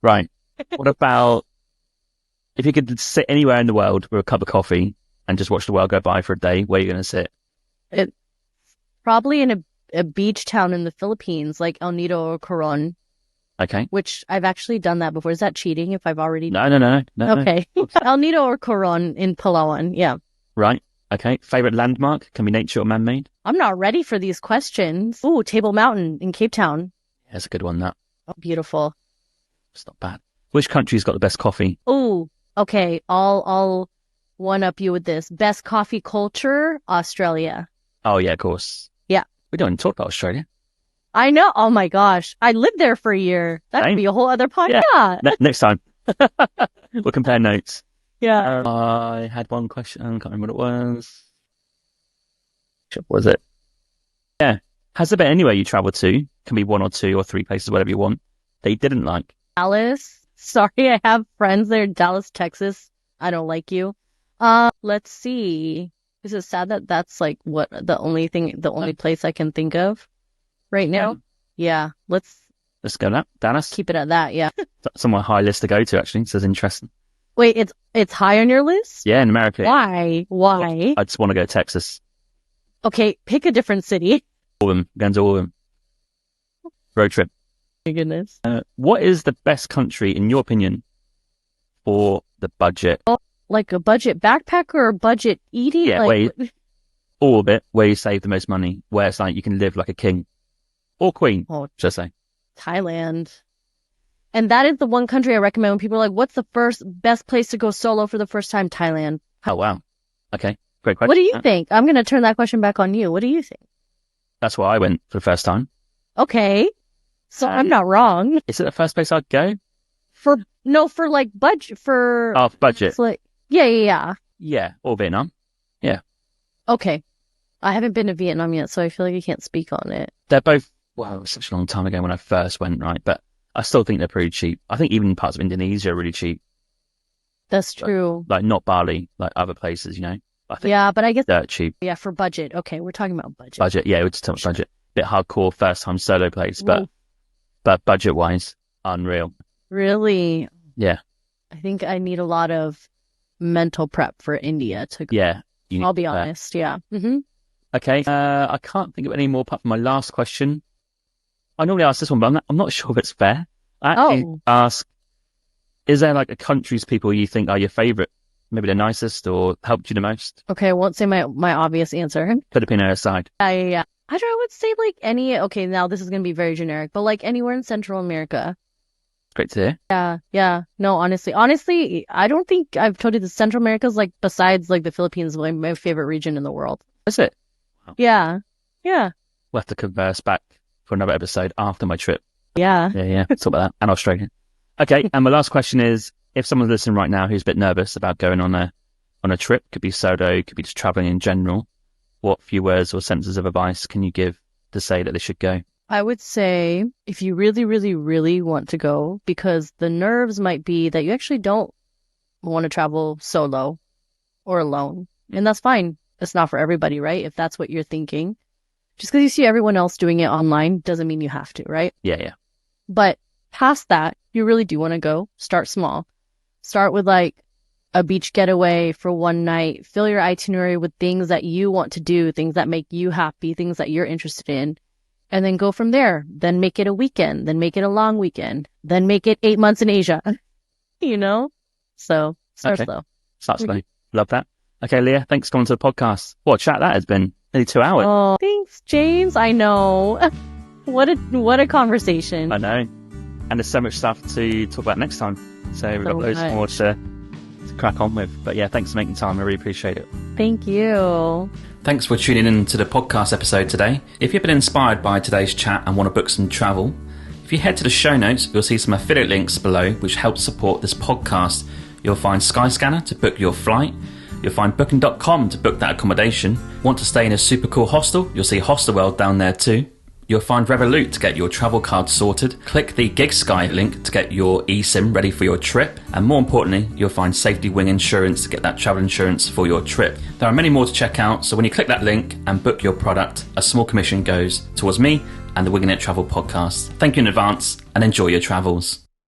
Right. What about if you could sit anywhere in the world with a cup of coffee and just watch the world go by for a day, where are you going to sit? It's probably in a beach town in the Philippines, like El Nido or Coron. Okay. Which I've actually done that before. Is that cheating if I've already No. Okay. El Nido or Coron in Palawan. Yeah. Right. Okay. Favorite landmark? Can be nature or man-made? I'm not ready for these questions. Ooh, Table Mountain in Cape Town. Yeah, that's a good one, that. Oh, beautiful. It's not bad. Which country's got the best coffee? Ooh, okay. I'll one-up you with this. Best coffee culture, Australia. Oh, yeah, of course. Yeah. We don't even talk about Australia. I know. Oh, my gosh. I lived there for a year. That could be a whole other podcast. Yeah. Next time. We'll compare notes. Yeah. I had one question. I can't remember what it was. What was it? Yeah. Has there been anywhere you traveled to? Can be 1 or 2 or 3 places, whatever you want, that you didn't like? Dallas. Sorry, I have friends there. Dallas, Texas. I don't like you. Let's see. Is it sad that that's like the only place I can think of right now? Yeah. Let's go now. Dallas. Keep it at that. Yeah. That's on my high list to go to, actually. So it's interesting. Wait, it's high on your list? Yeah, in America. Why? I just want to go to Texas. Okay, pick a different city. All of them. Going to all of them. Road trip. My goodness. What is the best country, in your opinion, for the budget? Like a budget backpacker or budget eating? Yeah, all of it, where you save the most money, where it's like you can live like a king. Or queen, should I say. Thailand. And that is the one country I recommend when people are like, what's the best place to go solo for the first time? Thailand. Oh, wow. Okay. Great question. What do you think? I'm going to turn that question back on you. What do you think? That's where I went for the first time. Okay. So I'm not wrong. Is it the first place I'd go? for like budget for. Oh, budget. It's like yeah. Yeah, or Vietnam. Yeah. Okay, I haven't been to Vietnam yet, so I feel like I can't speak on it. They're both, well, it was such a long time ago when I first went, right? But I still think they're pretty cheap. I think even parts of Indonesia are really cheap. That's true. Like not Bali, like other places, you know? I think Yeah, but I guess they're cheap. yeah, for budget. Okay, we're talking about budget. Budget, yeah, it's too much budget. Bit hardcore first time solo place, but Whoa. but budget wise, unreal. Really, Yeah, I think I need a lot of mental prep for India to go. yeah. I'll be honest. Yeah. Okay, I can't think of any more apart from my last question. I normally ask this one, but I'm not sure if it's fair. I actually ask, is there like a country's people you think are your favourite? Maybe the nicest or helped you the most? Okay, I won't say my obvious answer. Filipino aside. Yeah. I would say like any. Okay, now this is gonna be very generic, but like anywhere in Central America. Great to hear. Yeah. No, honestly, I don't think I've told you the Central America's like besides like the Philippines, like my favorite region in the world. Is it? Wow. Yeah. We'll have to converse back for another episode after my trip. Yeah. Yeah. Talk about that. And Australia. Okay. And my last question is, if someone's listening right now who's a bit nervous about going on a trip, could be solo, could be just traveling in general, what few words or sentences of advice can you give to say that they should go? I would say if you really, really, really want to go, because the nerves might be that you actually don't want to travel solo or alone. And that's fine. It's not for everybody, right? If that's what you're thinking. Just because you see everyone else doing it online doesn't mean you have to, right? Yeah. But past that, you really do want to go. Start small. Start with like a beach getaway for one night. Fill your itinerary with things that you want to do, things that make you happy, things that you're interested in. And then go from there. Then make it a weekend. Then make it a long weekend. Then make it 8 months in Asia. You know? So start slow. Start slow. Love that. Okay, Leah, thanks for coming to the podcast. What a chat that has been. Nearly 2 hours. Oh, thanks, James. I know. What a conversation. I know. And there's so much stuff to talk about next time. So we've got loads more to crack on with. But yeah, thanks for making time. I really appreciate it. Thank you. Thanks for tuning in to the podcast episode today. If you've been inspired by today's chat and want to book some travel, if you head to the show notes, you'll see some affiliate links below which help support this podcast. You'll find Skyscanner to book your flight. You'll find booking.com to book that accommodation. Want to stay in a super cool hostel? You'll see Hostelworld down there too. You'll find Revolut to get your travel card sorted. Click the GigSky link to get your eSIM ready for your trip. And more importantly, you'll find Safety Wing Insurance to get that travel insurance for your trip. There are many more to check out, so when you click that link and book your product, a small commission goes towards me and the Winging It Travel podcast. Thank you in advance and enjoy your travels.